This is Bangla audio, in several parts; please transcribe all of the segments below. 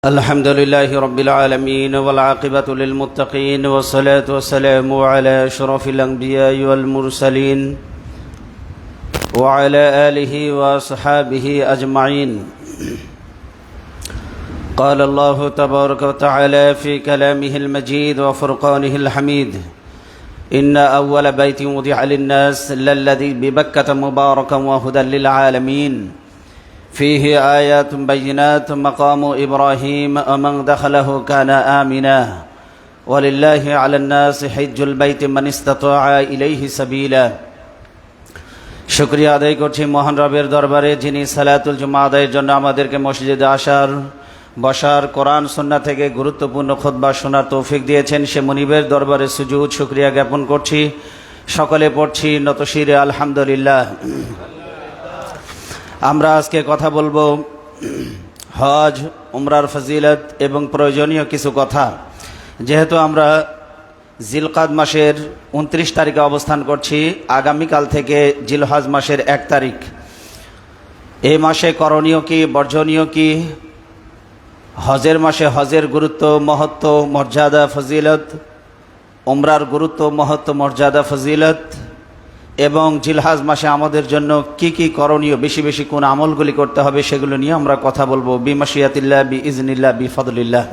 الحمد لله رب العالمين والعاقبة للمتقين والصلاة والسلام على أشرف الأنبياء والمرسلين وعلى آله وأصحابه أجمعين. قال الله تبارك وتعالى في كلامه المجيد وفرقانه الحميد: إن أول بيت وضع للناس للذي ببكة مباركا وهدى للعالمين فيه آيات بينات مقام إبراهيم ومن دخله كان آمنا ولله على الناس حج البيت من استطاع إليه سبيلا. শুকরিয়া আদায় করছি মহান রবের দরবারে, যিনি সালাতুল জুমা আদায়ের জন্য আমাদেরকে মসজিদে আসার, বসার, কোরআন সুন্নাহ থেকে গুরুত্বপূর্ণ খুতবা শোনার তৌফিক দিয়েছেন। সে মুনিবের দরবারে সুজুদ শুকরিয়া জ্ঞাপন করছি। সকলে পড়ছি নতশিরে আলহামদুলিল্লাহ। আমরা আজকে কথা বলবো হজ, উমরার ফজিলত এবং প্রয়োজনীয় কিছু কথা। যেহেতু আমরা জিলকাদ মাসের 29 তারিখে অবস্থান করছি, আগামীকাল থেকে জিলহজ মাসের 1 তারিখ। এই মাসে করণীয় কি, বর্জনীয় কি, হজের মাসে হজের গুরুত্ব, মহত্ব, মর্যাদা, ফজিলত, উমরার গুরুত্ব, মহত্ব, মর্যাদা, ফজিলত এবং জিলহজ মাসে আমাদের জন্য কি কি করণীয়, বেশি বেশি কোন আমলগুলি করতে হবে, সেগুলো নিয়ে আমরা কথা বলবো বিমাশিয়াতিল্লাহ, বিইজনিল্লাহ, বিফদলিল্লাহ।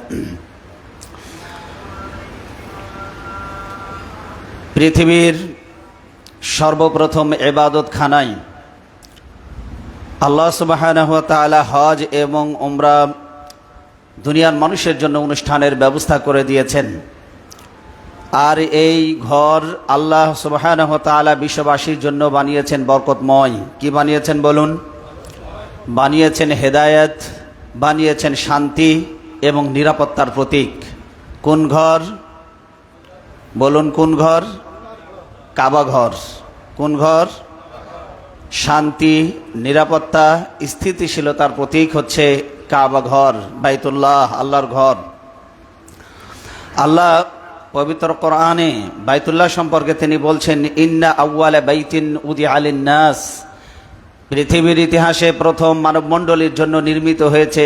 পৃথিবীর সর্বপ্রথম ইবাদত খানায় আল্লাহ সুবহানাহু ওয়া তাআলা হজ এবং উমরা দুনিয়ার মানুষের জন্য অনুষ্ঠানের ব্যবস্থা করে দিয়েছেন। আর এই ঘর আল্লাহ সুবহানাহু ওয়া তাআলা বিশ্ববাসীর জন্য বানিয়েছেন বরকতময়। কি বানিয়েছেন বলুন? বানিয়েছেন হেদায়েত, বানিয়েছেন শান্তি এবং নিরাপত্তার প্রতীক। কোন ঘর বলুন? কোন ঘর? কাবা ঘর। কোন ঘর? শান্তি, নিরাপত্তা, স্থিতিশীলতার প্রতীক হচ্ছে কাবা ঘর, বাইতুল্লাহ, আল্লাহর ঘর। আল্লাহ পবিত্র কোরআনে বাইতুল্লাহ সম্পর্কে তিনি বলছেন, ইন্না আউয়ালা বাইতিন উদিআ লিন-নাস, পৃথিবীর ইতিহাসে প্রথম মানবমণ্ডলীর জন্য নির্মিত হয়েছে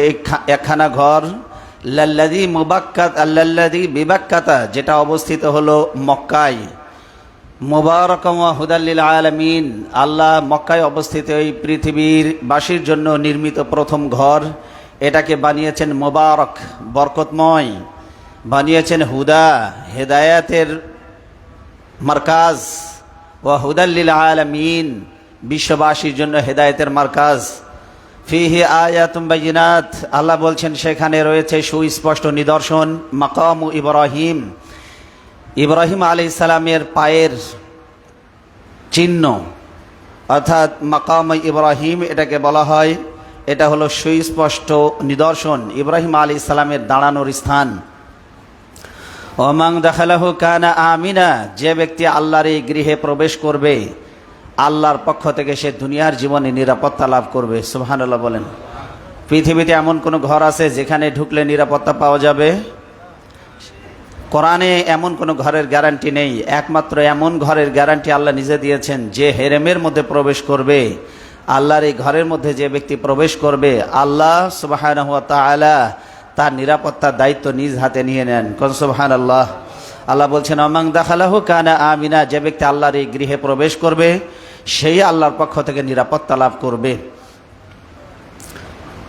একখানা ঘর, লাল্লাযী মুবাক্কাত আল্লাল্লাযী বিবাক্কাতা, যেটা অবস্থিত হলো মক্কায়, মুবারাকাম ওয়া হুদাল লিল আলামিন, আল্লাহ মক্কায় অবস্থিত এই পৃথিবীর বাসীর জন্য নির্মিত প্রথম ঘর। এটাকে বানিয়েছেন মুবারক, বরকতময়, বানিয়েছেন হুদা, হেদায়াতের মার্কাজ, ওয়া হুদাল লিল আলামিন, বিশ্ববাসীর জন্য হেদায়েতের মার্কাজ। ফিহি আয়াতুম বাইয়িনাত, আল্লাহ বলছেন সেখানে রয়েছে সুস্পষ্ট নিদর্শন। মাকামু ইব্রাহিম, ইব্রাহিম আলাইহিস সালামের পায়ের চিহ্ন, অর্থাৎ মাকাম ইব্রাহিম এটাকে বলা হয়। এটা হলো সুস্পষ্ট নিদর্শন, ইব্রাহিম আলাইহিস সালামের দাঁড়ানোর স্থান। ওমান দাখালাহু কানা আমিনা, যে ব্যক্তি আল্লাহর এই গৃহে প্রবেশ করবে, আল্লাহর পক্ষ থেকে সে দুনিয়ার জীবনে নিরাপত্তা লাভ করবে। সুবহানাল্লাহ বলেন। পৃথিবীতে এমন কোনো ঘর আছে যেখানে ঢুকলে নিরাপত্তা পাওয়া যাবে? কোরআনে এমন কোনো ঘরের গ্যারান্টি নেই। একমাত্র এমন ঘরের গ্যারান্টি আল্লাহ নিজে দিয়েছেন, যে হেরেমের মধ্যে প্রবেশ করবে, আল্লাহর এই ঘরের মধ্যে যে ব্যক্তি প্রবেশ করবে, আল্লাহ সুবহানাহু ওয়া তাআলা তার নিরাপত্তার দায়িত্ব নিজ হাতে নিয়ে নেন। কোন সুবহানাল্লাহ। আল্লাহ বলছেন, ওমান দাখালাহু কানা আমিনা, যে ব্যক্তি আল্লাহর এই গৃহে প্রবেশ করবে সেই আল্লাহর পক্ষ থেকে নিরাপত্তা লাভ করবে।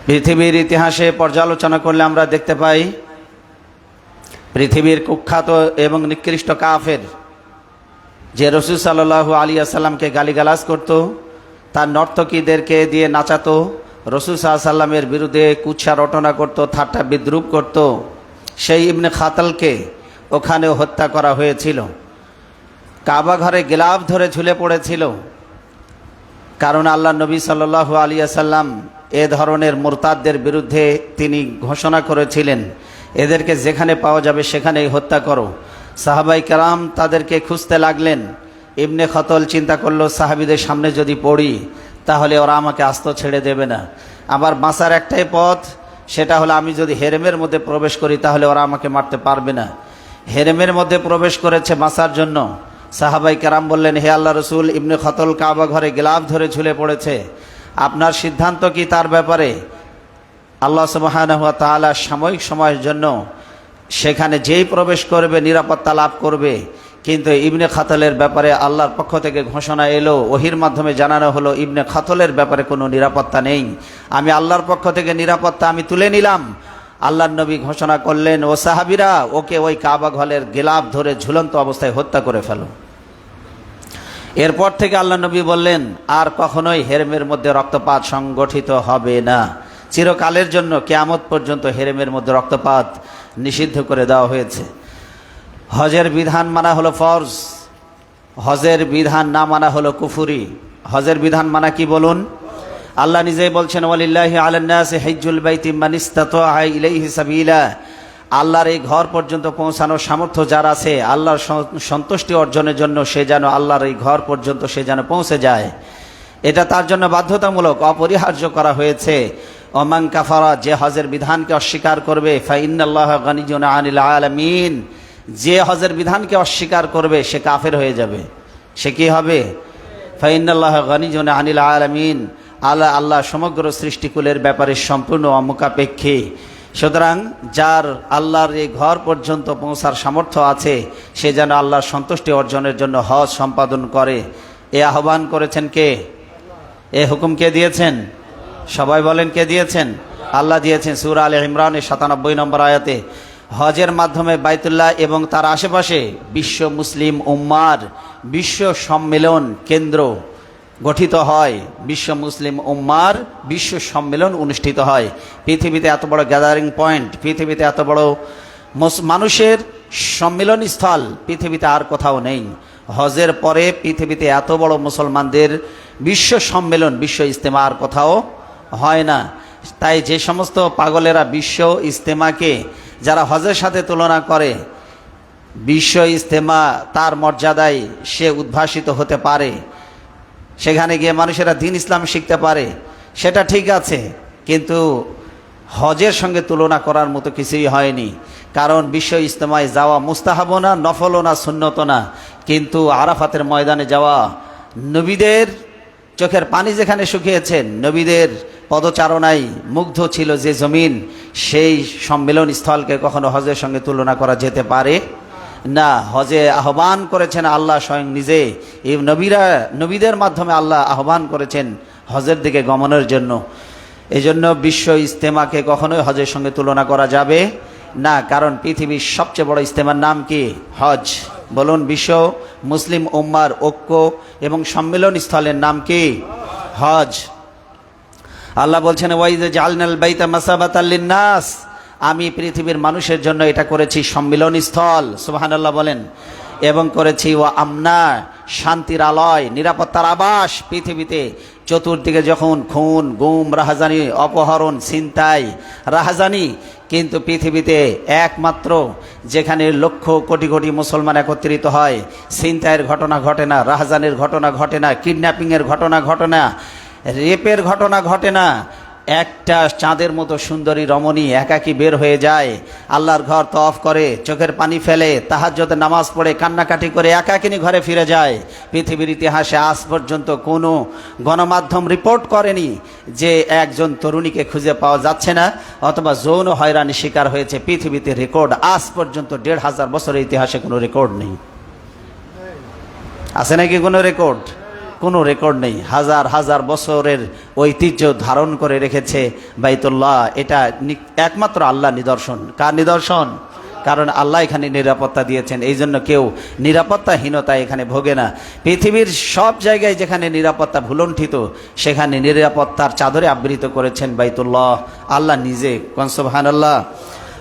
পৃথিবীর ইতিহাসে পর্যালোচনা করলে আমরা দেখতে পাই, পৃথিবীর কুখ্যাত এবং নিকৃষ্ট কাফের যে রাসূল সাল্লাল্লাহু আলাইহি ওয়াসাল্লামকে গালিগালাজ করত, তার নর্তকীদেরকে দিয়ে নাচাতো, রাসূল সাল্লাল্লাহু আলাইহি ওয়াসাল্লামের বিরুদ্ধে কুৎসা রটনা করত, ঠাট্টা বিদ্রূপ করত, সেই ইবনে খাতালকে ওখানেও হত্যা করা হয়েছিল। কাবা ঘরে গিলাফ ধরে ঝুলে পড়েছিল, কারণ আল্লাহ নবী সাল্লাল্লাহু আলাইহি ওয়াসাল্লাম এ ধরনের মুরতাদদের বিরুদ্ধে তিনি ঘোষণা করেছিলেন, এদেরকে যেখানে পাওয়া যাবে সেখানেই হত্যা করো। সাহাবাই কেরাম তাদেরকে খুঁজতে লাগলেন। ইবনে খতল চিন্তা করলো, সাহাবিদের সামনে যদি পড়ি তাহলে ওরা আমাকে আস্ত ছেড়ে দেবে না। আমার বাঁচার একটাই পথ, সেটা হলো আমি যদি হেরেমের মধ্যে প্রবেশ করি তাহলে ওরা আমাকে মারতে পারবে না। হেরেমের মধ্যে প্রবেশ করেছে বাঁচার জন্য। সাহাবাই কেরাম বললেন, হে আল্লাহ রসুল, ইবনে খতল কাবা ঘরে গিলাফ ধরে ঝুলে পড়েছে, আপনার সিদ্ধান্ত কি তার ব্যাপারে? আল্লাহ সুবহানাহু ওয়া তাআলা সাময়িক সময়ের জন্য সেখানে যেই প্রবেশ করবে নিরাপত্তা লাভ করবে। কিন্তু ইবনে খাতলের ব্যাপারে আল্লাহর পক্ষ থেকে ঘোষণা এলো, ওহির মাধ্যমে জানানো হলো ইবনে খাতলের ব্যাপারে কোনো নিরাপত্তা নেই, আমি আল্লাহর পক্ষ থেকে নিরাপত্তা আমি তুলে নিলাম। আল্লাহর নবী ঘোষণা করলেন, ও সাহাবীরা, ওকে ওই কাবা ঘরের গিলাফ ধরে ঝুলন্ত অবস্থায় হত্যা করে ফেলো। এরপর থেকে আল্লাহ নবী বললেন, আর কখনোই হেরেমের মধ্যে রক্তপাত সংগঠিত হবে না। চিরকালের জন্য কিয়ামত পর্যন্ত হেরেমের মধ্যে রক্তপাত নিষিদ্ধ করে দেওয়া হয়েছে। হজের বিধান মানা হলো ফরজ, হজের বিধান না মানা হলো কুফুরি। হজের বিধান মানা কি বলুন? আল্লাহ নিজেই বলছেন, ওয়ালিল্লাহি আলান নাসি হিজ্জুল বাইতি মান ইসতাতাআ ইলাইহি সাবিলা। আল্লাহর এই ঘর পর্যন্ত পৌঁছানোর সামর্থ্য যার আছে, আল্লাহর সন্তুষ্টি অর্জনের জন্য সে যেন আল্লাহর এই ঘর পর্যন্ত সে যেন পৌঁছে যায়, এটা তার জন্য বাধ্যতামূলক, অপরিহার্য করা হয়েছে। ওমান কাফারা, যে হজের বিধানকে অস্বীকার করবে, ফাইন্নাল্লাহা গানিয়্যুন আনিল আলামিন, যে হজের বিধানকে অস্বীকার করবে সে কাফের হয়ে যাবে। সে কি হবে? ফাইন্নাল্লাহা গানিয়্যুন আনিল আলামিন, আল্লাহ সমগ্র সৃষ্টিকুলের ব্যাপারে সম্পূর্ণ অমুখাপেক্ষী। সুতরাং যার আল্লাহর এই ঘর পর্যন্ত পৌঁছার সামর্থ্য আছে সে যেন আল্লাহর সন্তুষ্টি অর্জনের জন্য হজ সম্পাদন করে। এ আহ্বান করেছেন কে? এ হুকুম কে দিয়েছেন? সবাই বলেন, কে দিয়েছেন? আল্লাহ দিয়েছেন। সূরা আলে ইমরানের 97 নম্বর আয়াতে হজের মাধ্যমে বাইতুল্লাহ এবং তার আশেপাশে বিশ্ব মুসলিম উম্মার বিশ্ব সম্মেলন কেন্দ্র গঠিত হয়, বিশ্ব মুসলিম উম্মার বিশ্ব সম্মেলন অনুষ্ঠিত হয়। পৃথিবীতে এত বড় গ্যাদারিং পয়েন্ট, পৃথিবীতে এত বড় মানুষের সম্মেলন স্থল পৃথিবীতে আর কোথাও নেই। হজের পরে পৃথিবীতে এত বড় মুসলমানদের বিশ্ব সম্মেলন, বিশ্ব ইজতেমা আর কোথাও হয় না। তাই যে সমস্ত পাগলেরা বিশ্ব ইজতেমাকে যারা হজের সাথে তুলনা করে, বিশ্ব ইজতেমা তার মর্যাদায় সে উদ্ভাসিত হতে পারে, সেখানে গিয়ে মানুষেরা দ্বীন ইসলাম শিখতে পারে, সেটা ঠিক আছে, কিন্তু হজের সঙ্গে তুলনা করার মতো কিছুই হয়নি। কারণ বিশ্ব ইজতেমায় যাওয়া মুস্তাহাবও না, নফলও না, সুন্নতও না, কিন্তু আরাফাতের ময়দানে যাওয়া, নবীদের চোখের পানি যেখানে শুকিয়েছেন, নবীদের পদচারণায় মুগ্ধ ছিল যে জমিন, সেই সম্মেলন স্থলকে কখনো হজের সঙ্গে তুলনা করা যেতে পারে না। হজে আহ্বান করেছেন আল্লাহ স্বয়ং নিজে, এই নবীদের মাধ্যমে আল্লাহ আহ্বান করেছেন হজের দিকে গমনের জন্য। এই জন্য বিশ্ব ইজতেমাকে কখনোই হজের সঙ্গে তুলনা করা যাবে না। কারণ পৃথিবীর সবচেয়ে বড় ইজতেমার নাম কি? হজ। বলুন, বিশ্ব মুসলিম উম্মার ঐক্য এবং সম্মেলন স্থলের নাম কি? হজ। আল্লাহ বলছেন, ওয়াইযা জাআলনাল বাইতা মাসাবাতাল লিন্নাস, আমি পৃথিবীর মানুষের জন্য এটা করেছি সম্মিলন স্থল, সুবহানাল্লাহ বলেন, এবং করেছি ওয়া আমনা, শান্তির আলয়, নিরাপত্তার আবাস। পৃথিবীতে চতুর্দিকে যখন খুন, গুম, রাহাজানি, অপহরণ, ছিনতাই, রাহাজানি, কিন্তু পৃথিবীতে একমাত্র যেখানে লক্ষ কোটি কোটি মুসলমান একত্রিত হয়, ছিনতাইয়ের ঘটনা ঘটে না, রাহাজানির ঘটনা ঘটে না, কিডন্যাপিংয়ের ঘটনা ঘটে না, রেপের ঘটনা ঘটে না, একটা চাঁদের মতো সুন্দরী রমণী একাকী বের হয়ে যায়, আল্লাহর ঘর তওয়াফ করে, চোখের পানি ফেলে, তাহাজ্জুদের নামাজ পড়ে, কান্নাকাটি করে একাকিনী ঘরে ফিরে যায়। পৃথিবীর ইতিহাসে আজ পর্যন্ত কোনো গণমাধ্যম রিপোর্ট করেনি যে একজন তরুণীকে খুঁজে পাওয়া যাচ্ছে না অথবা যৌন হয়রানি শিকার হয়েছে। পৃথিবীতে রেকর্ড আজ পর্যন্ত ১৫০০ বছরের ইতিহাসে কোনো রেকর্ড নেই। আছে নাকি কোনো রেকর্ড? কোনো রেকর্ড নেই। হাজার হাজার বছরের ঐতিহ্য ধারণ করে রেখেছে বাইতুল্লাহ। এটা একমাত্র আল্লাহ নিদর্শন। কার নিদর্শন? কারণ আল্লাহ এখানে নিরাপত্তা দিয়েছেন, এই জন্য কেউ নিরাপত্তাহীনতা এখানে ভোগে না। পৃথিবীর সব জায়গায় যেখানে নিরাপত্তা ভুলণ্ঠিত, সেখানে নিরাপত্তার চাদরে আবৃত করেছেন বাইতুল্লাহ আল্লাহ নিজে। সুবহানাল্লাহ।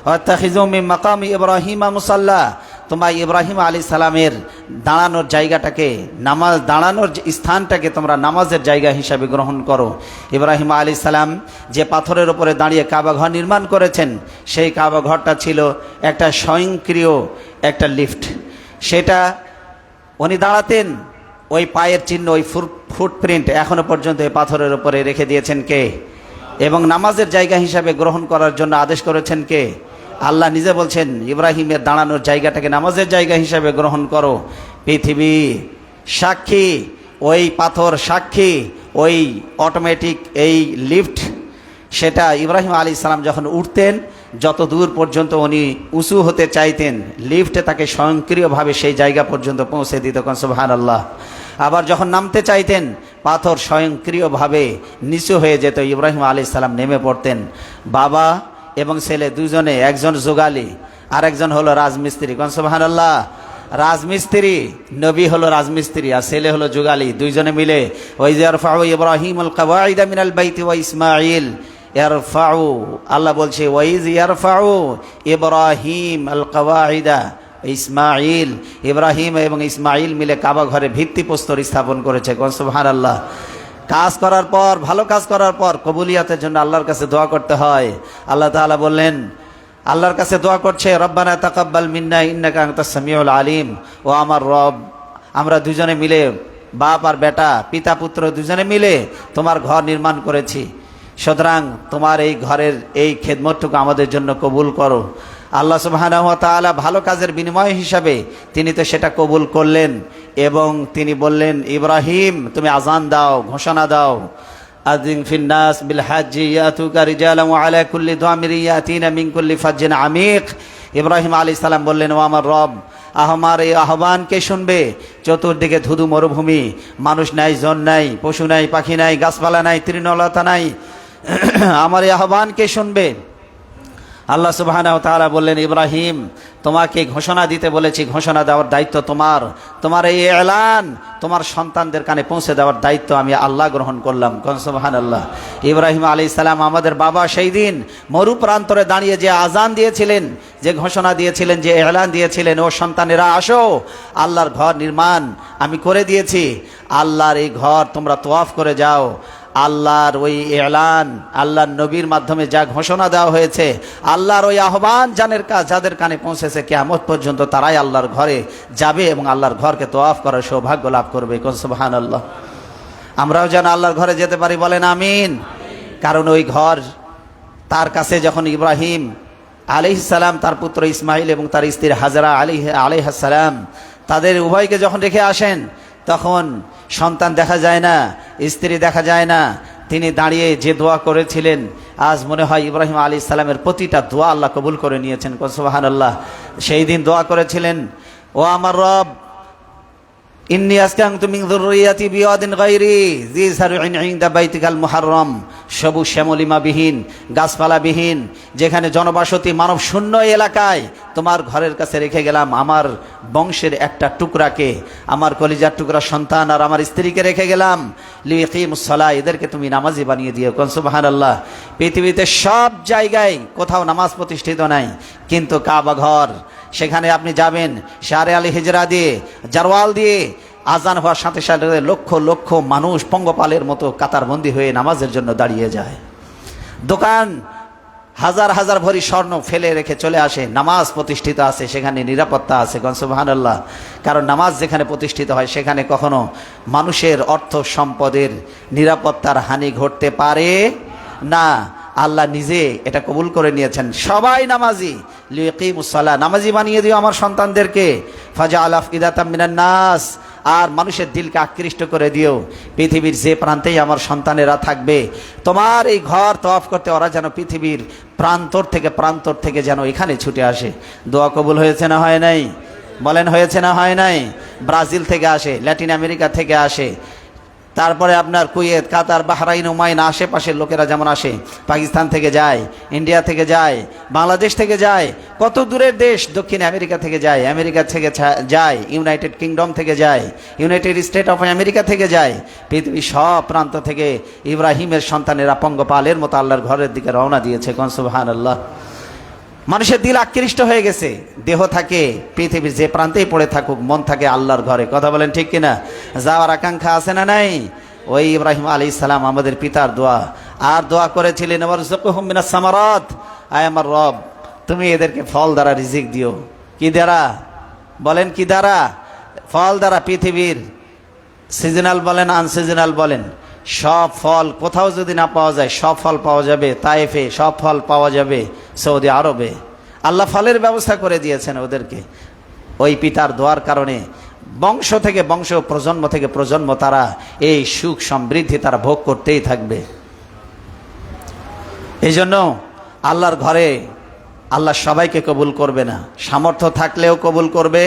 ওয়াত্তাখিযু মিন মাকামি ইব্রাহিম মুসাল্লা, তোমরা ইব্রাহিম আলাইহিস সালামের দাঁড়ানোর জায়গাটাকে, নামাজ দাঁড়ানোর স্থানটাকে তোমরা নামাজের জায়গা হিসাবে গ্রহণ করো। ইব্রাহিম আলাইহিস সালাম যে পাথরের উপরে দাঁড়িয়ে কাবা ঘর নির্মাণ করেছেন, সেই কাবা ঘরটা ছিল একটা স্বয়ংক্রিয় একটা লিফট। সেটা উনি দাঁড়াতেন, ওই পায়ের চিহ্ন, ওই ফুটপ্রিন্ট এখনো পর্যন্ত এই পাথরের উপরে রেখে দিয়েছেন কে? এবং নামাজের জায়গা হিসাবে গ্রহণ করার জন্য আদেশ করেছেন কে? আল্লাহ নিজে বলছেন, ইব্রাহিমের দাঁড়ানোর জায়গাটাকে নামাজের জায়গা হিসাবে গ্রহণ করো। পৃথিবী সাক্ষী, ওই পাথর সাক্ষী, ওই অটোমেটিক এই লিফট সেটা ইব্রাহিম আলাইহিস সালাম যখন উঠতেন, যত দূর পর্যন্ত উনি উঁচু হতে চাইতেন, লিফটে তাকে স্বয়ংক্রিয়ভাবে সেই জায়গা পর্যন্ত পৌঁছে দিত। সুবহানাল্লাহ। আবার যখন নামতে চাইতেন, পাথর স্বয়ংক্রিয়ভাবে নিচু হয়ে যেত, ইব্রাহিম আলাইহিস সালাম নেমে পড়তেন। বাবা এবং ছেলে দুজনে, একজন যোগালী আর একজন হলো রাজমিস্ত্রি। সুবহানাল্লাহ। রাজমিস্ত্রি, নবী হলো রাজমিস্ত্রি আর ছেলে হলো যোগালী, দুইজনে মিলে ওই যে ইয়ারফাউ ইব্রাহিমুল কাওয়াইদা মিনাল বাইতি ওয়া ইসমাঈল, ইয়ারফাউ, আল্লাহ বলছে ওয়াইজ ইয়ারফাউ ইব্রাহিম আল কাওয়াইদা ইসমাঈল, ইব্রাহিম এবং ইসমাঈল মিলে কাবা ঘরে ভিত্তিপ্রস্তর স্থাপন করেছে। সুবহানাল্লাহ। কাজ করার পর, ভালো কাজ করার পর কবুলিয়াতের জন্য আল্লাহর কাছে দোয়া করতে হয়। আল্লাহ তাআলা বললেন, আল্লাহর কাছে দোয়া করছে, রব্বানা তাকাব্বাল মিন্না ইন্নাকা আনতাস সামিউল আলিম। ও আমার রব, আমরা দুজনে মিলে, বাপ আর বেটা, পিতা পুত্র দুজনে মিলে তোমার ঘর নির্মাণ করেছি, সুতরাং তোমার এই ঘরের এই খেদমতটুকু আমাদের জন্য কবুল করো। আল্লাহ সুবহানাহু ওয়া তাআলা ভালো কাজের বিনিময় হিসাবে তিনি তো সেটা কবুল করলেন এবং তিনি বললেন, ইব্রাহিম তুমি আজান দাও, ঘোষণা দাও, আযিন ফিন নাস বিল হাজ্জি ইয়াতুকা রিজালান ওয়া আলা কুল্লি দামির ইয়াতিনা মিন কুল্লি ফাজ্জিন আমিক। ইব্রাহিম আলাইহিস সালাম বললেন, ও আমার রব, আমার এই আহ্বানকে শুনবে। চতুর্দিকে ধুধু মরুভূমি, মানুষ নাই, জন নাই, পশু নাই, পাখি নাই, গাছপালা নাই, তৃণলতা নাই, আমার এই আহ্বানকে শুনবে। আল্লাহ সুবহানাহু ওয়া তাআলা বললেন, ইব্রাহিম তোমাকে ঘোষণা দিতে বলেছি, ঘোষণা দেওয়ার দায়িত্ব তোমার। তোমার এই এলান তোমার সন্তানদের কানে পৌঁছে দেওয়ার দায়িত্ব আমি আল্লাহ গ্রহণ করলাম। সুবহানাল্লাহ। ইব্রাহিম আলাইহিস সালাম আমাদের বাবা সেই দিন মরু প্রান্তরে দাঁড়িয়ে যে আজান দিয়েছিলেন, যে ঘোষণা দিয়েছিলেন, যে এলান দিয়েছিলেন, ও সন্তানেরা আসো, আল্লাহর ঘর নির্মাণ আমি করে দিয়েছি, আল্লাহর এই ঘর তোমরা তওয়াফ করে যাও। আল্লাহর ওই এলান, আল্লাহর নবীর মাধ্যমে যা ঘোষণা দেওয়া হয়েছে, আল্লাহর ওই আহ্বান যাদের কানে পৌঁছেছে, কিয়ামত পর্যন্ত তারাই আল্লাহর ঘরে যাবে এবং আল্লাহর ঘরকে তওয়াফ করার সৌভাগ্য লাভ করবে। সুবহানাল্লাহ। আমরাও যেন আল্লাহর ঘরে যেতে পারি, বলেন আমিন। কারণ ওই ঘর তার কাছে যখন ইব্রাহিম আলাইহিস সালাম, তার পুত্র ইসমাঈল এবং তার স্ত্রী হাজরা আলাইহিস সালাম, তাদের উভয়কে যখন রেখে আসেন, তখন সন্তান দেখা যায় না, স্ত্রী দেখা যায় না। তিনি দাঁড়িয়ে যে দোয়া করেছিলেন, আজ মনে হয় ইব্রাহিম আলাইহিস সালামের প্রতিটা দোয়া আল্লাহ কবুল করে নিয়েছেন। সুবহানাল্লাহ। সেই দিন দোয়া করেছিলেন, ও আমার রব, ইন্নী আসকানতু মিন যুররিয়াতি বিওয়াদিন গায়রি যী যারইন ইনদা বাইতিকাল মুহাররম, সবুজ শ্যামলিমাবিহীন, গাছপালাবিহীন, যেখানে জনবসতি মানব শূন্য এলাকায় তোমার ঘরের কাছে রেখে গেলাম আমার বংশের একটা টুকরাকে, আমার কলিজার টুকরা সন্তান আর আমার স্ত্রীকে রেখে গেলাম। লিয়াকিমুস সালাহ, এদেরকে তুমি নামাজি বানিয়ে দিও। সুবহানাল্লাহ। পৃথিবীতে সব জায়গায় কোথাও নামাজ প্রতিষ্ঠিত নাই, কিন্তু কাবা ঘর, সেখানে আপনি যাবেন, শারে আল হিজরা দিয়ে, জারওয়াল দিয়ে আজান হওয়ার সাথে সাথে লক্ষ লক্ষ মানুষ পঙ্গপালের মতো কাতারবন্দি হয়ে নামাজের জন্য দাঁড়িয়ে যায়। দোকান হাজার হাজার ভরি স্বর্ণ ফেলে রেখে চলে আসে, নামাজ প্রতিষ্ঠিত আছে, সেখানে নিরাপত্তা আছে। সুবহানাল্লাহ। কারণ নামাজ যেখানে প্রতিষ্ঠিত হয়, সেখানে কখনো মানুষের অর্থ সম্পদের নিরাপত্তার হানি ঘটতে পারে না। আল্লাহ নিজে এটা কবুল করে নিয়েছেন। সবাই নামাজি, লিয়াকিমুস সালাহ, নামাজি বানিয়ে দিও আমার সন্তানদেরকে। ফাজআল আফইদাতাম মিনান নাস, আর মানুষের দিলকে আকৃষ্ট করে দিও। পৃথিবীর যে প্রান্তেই আমার সন্তানেরা থাকবে, তোমার এই ঘর তওয়াফ করতে ওরা যেন পৃথিবীর প্রান্তর থেকে যেন এখানে ছুটে আসে। দোয়া কবুল হয়েছে না হয় নাই? বলেন হয়েছে না হয় নাই? ব্রাজিল থেকে আসে, ল্যাটিন আমেরিকা থেকে আসে, তারপরে আপনার কুয়েত, কাতার, বাহরাইন, ওমাইন, আশেপাশের লোকেরা যেমন আসে, পাকিস্তান থেকে যায়, ইন্ডিয়া থেকে যায়, বাংলাদেশ থেকে যায়, কত দূরের দেশ, দক্ষিণ আমেরিকা থেকে যায়, আমেরিকা থেকে যায়, ইউনাইটেড কিংডম থেকে যায়, ইউনাইটেড স্টেট অফ আমেরিকা থেকে যায়, পৃথিবীর সব প্রান্ত থেকে ইব্রাহিমের সন্তানেরা পঙ্গপালের মতো আল্লাহর ঘরের দিকে রওনা দিয়েছে। সুবহানাল্লাহ। মানুষের দিল আকৃষ্ট হয়ে গেছে, দেহ থাকে পৃথিবীর যে প্রান্তেই পড়ে থাকুক, মন থাকে আল্লাহর ঘরে। কথা বলেন ঠিক কিনা? যাওয়ার আকাঙ্ক্ষা আছে না নাই? ওই ইব্রাহিম আলাইহিস সালাম আমাদের পিতার দোয়া। আর দোয়া করেছিলেন, ওয়ারযুকহুম মিনাস সামারাত, আয় আমার রব তুমি এদেরকে ফল দ্বারা রিজিক দিও। কি দ্বারা? বলেন কি দ্বারা? ফল দ্বারা। পৃথিবীর সিজনাল বলেন, আনসিজনাল বলেন, সব ফল কোথাও যদি না পাওয়া যায়, সব ফল পাওয়া যাবে তায়েফে, সব ফল পাওয়া যাবে সৌদি আরবে। আল্লাহ ফলের ব্যবস্থা করে দিয়েছেন ওদেরকে। ওই পিতার দোয়ার কারণে বংশ থেকে বংশ, প্রজন্ম থেকে প্রজন্ম তারা এই সুখ সমৃদ্ধি তারা ভোগ করতেই থাকবে। এই জন্য আল্লাহর ঘরে আল্লাহ সবাইকে কবুল করবে না, সামর্থ্য থাকলেও কবুল করবে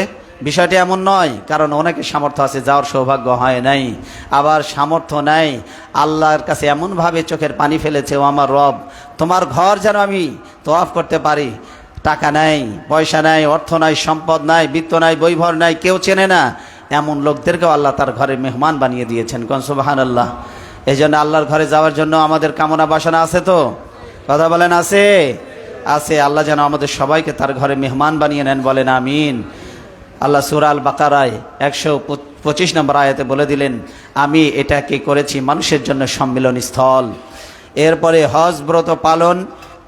বিষয়টি এমন নয়। কারণ অনেকে সামর্থ্য আছে, যাওয়ার সৌভাগ্য হয় নাই, আবার সামর্থ্য নাই, আল্লাহর কাছে এমনভাবে চোখের পানি ফেলেছে, ও আমার রব তোমার ঘর যেন আমি তওয়াফ করতে পারি, টাকা নাই, পয়সা নাই, অর্থ নাই, সম্পদ নাই, বিত্ত নাই, বৈভব নাই, কেউ চেনে না, এমন লোকদেরকেও আল্লাহ তার ঘরে মেহমান বানিয়ে দিয়েছেন। কোন সুবহানাল্লাহ। এই জন্য আল্লাহর ঘরে যাওয়ার জন্য আমাদের কামনা বাসনা আছে তো? কথা বলেন আছে? আছে। আল্লাহ যেন আমাদের সবাইকে তার ঘরে মেহমান বানিয়ে নেন, বলেন আমিন। আল্লাহ সূরা আল বাকারায় 125 নম্বর আয়াতে বলে দিলেন, আমি এটাকে করেছি মানুষের জন্য সম্মিলন স্থল। এরপরে হজ ব্রত পালন,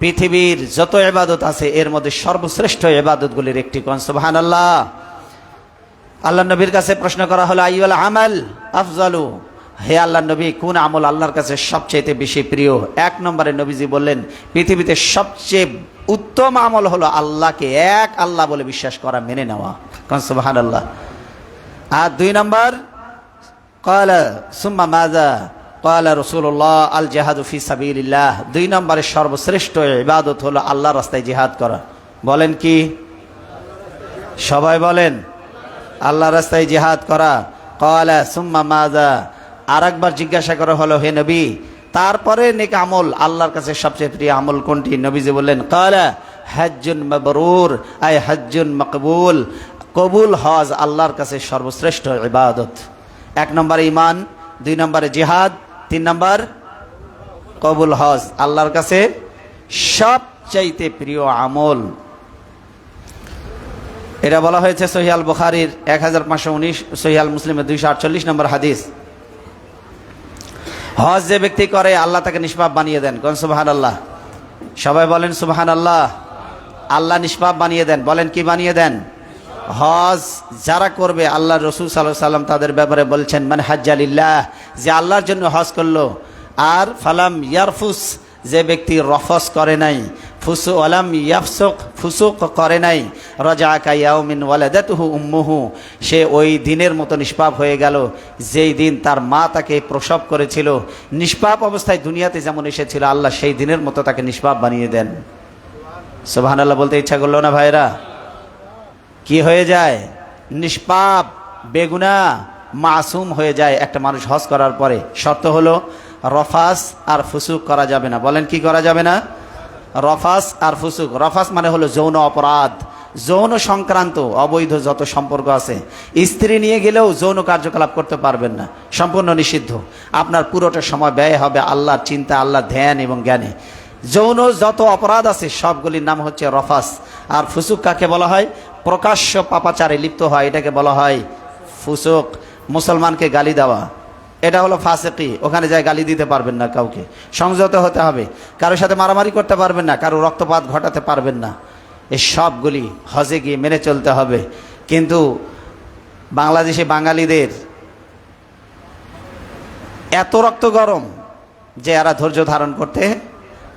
পৃথিবীর যত ইবাদত আছে এর মধ্যে সর্বশ্রেষ্ঠ ইবাদতগুলির একটি। কোন সুবহানাল্লাহ। আল্লাহ নবীর কাছে প্রশ্ন করা হলো, আইয়ুল আমাল আফজালু, হে আল্লাহ নবী কোন আমল আল্লাহর কাছে সবচেয়ে বেশি প্রিয়? 1 নম্বরে নবীজি বললেন, পৃথিবীতে সবচেয়ে উত্তম আমল হলো আল্লাহকে এক আল্লাহ বলে বিশ্বাস করা, মেনে নেওয়া। কোন সুবহানাল্লাহ। আর 2 নম্বর, ক্বালা সুম্মা মাযা, ক্বালা রাসূলুল্লাহ আল জিহাদু ফি সাবিলিল্লাহ। 2 নম্বরে সর্বশ্রেষ্ঠ ইবাদত হলো আল্লাহর রাস্তায় জিহাদ করা। বলেন কি? সবাই বলেন, আল্লাহর রাস্তায় জিহাদ করা। ক্বালা সুম্মা মাযা, আরেকবার জিজ্ঞাসা করা হলো, হে নবী তারপরে নেক আমল আল্লাহর কাছে সবচেয়ে প্রিয় আমল কোনটি? নবীজি বললেন, ক্বালা হজ্জুন মাবরুর, আই হজ্জুন মাকবুল, কবুল হজ আল্লাহর কাছে সর্বশ্রেষ্ঠ ইবাদত। 1 নম্বরে ঈমান, 2 নম্বরে জিহাদ, 3 নম্বর কবুল হজ, আল্লাহর কাছে সবচাইতে প্রিয় আমল। এটা বলা হয়েছে সহিহ আল বুখারীর 1519, সহিহ আল মুসলিমের 248 নম্বর হাদিস। হজ যে ব্যক্তি করে আল্লাহ তাকে নিষ্পাপ বানিয়ে দেন। কোন সুবহানাল্লাহ। সবাই বলেন সুবহানাল্লাহ। আল্লাহ নিষ্পাপ বানিয়ে দেন। বলেন কি বানিয়ে দেন? হজ যারা করবে, আল্লাহ রসুল সাল্লাল্লাহু আলাইহি ওয়াসাল্লাম তাদের ব্যাপারে বলছেন, মান হাজ্জা লিল্লাহ, যে আল্লাহর জন্য হজ করলো, আর ফালাম ইয়ারফুস, যে ব্যক্তি রফস করে নাই, ফুসু আলাম ইয়াফসুক, ফুসুক করে নাই, রাজা কায়াউমিন ওয়ালাদাতুহু উম্মুহু, সে ওই দিনের মতো নিষ্পাপ হয়ে গেল যেই দিন তার মা তাকে প্রসব করেছিল। নিষ্পাপ অবস্থায় দুনিয়াতে যেমন এসেছিল, আল্লাহ সেই দিনের মতো তাকে নিষ্পাপ বানিয়ে দেন। সুবহানাল্লাহ বলতে ইচ্ছা করলো না ভাইরা? কি হয়ে যায়? নিষ্পাপ, বেগুনাহ, মাসুম হয়ে যায় একটা মানুষ হজ করার পরে। শর্ত হলো রফাস আর ফুসুক করা যাবে না। বলেন কি করা যাবে না? রফাস আর ফুসুক। রফাস মানে হলো যৌন অপরাধ, যৌন সংক্রান্ত অবৈধ যত সম্পর্ক আছে। স্ত্রী নিয়ে গেলেও যৌন কার্যকলাপ করতে পারবেন না, সম্পূর্ণ নিষিদ্ধ। আপনার পুরোটা সময় ব্যয় হবে আল্লাহর চিন্তা, আল্লাহর ধ্যান এবং জ্ঞানে। যৌন যত অপরাধ আছে সবগুলির নাম হচ্ছে রফাস। আর ফুসুক কাকে বলা হয়? প্রকাশ্য পাপাচারে লিপ্ত হয়, এটাকে বলা হয় ফুসুক। মুসলমানকে গালি দেওয়া, এটা হলো ফাসিকি। ওখানে যায় গালি দিতে পারবেন না কাউকে, সংযত হতে হবে, কারোর সাথে মারামারি করতে পারবেন না, কারো রক্তপাত ঘটাতে পারবেন না। এই সবগুলি হজে গিয়ে মেনে চলতে হবে। কিন্তু বাংলাদেশে বাঙালিদের এত রক্ত গরম যে এরা ধৈর্য ধারণ করতে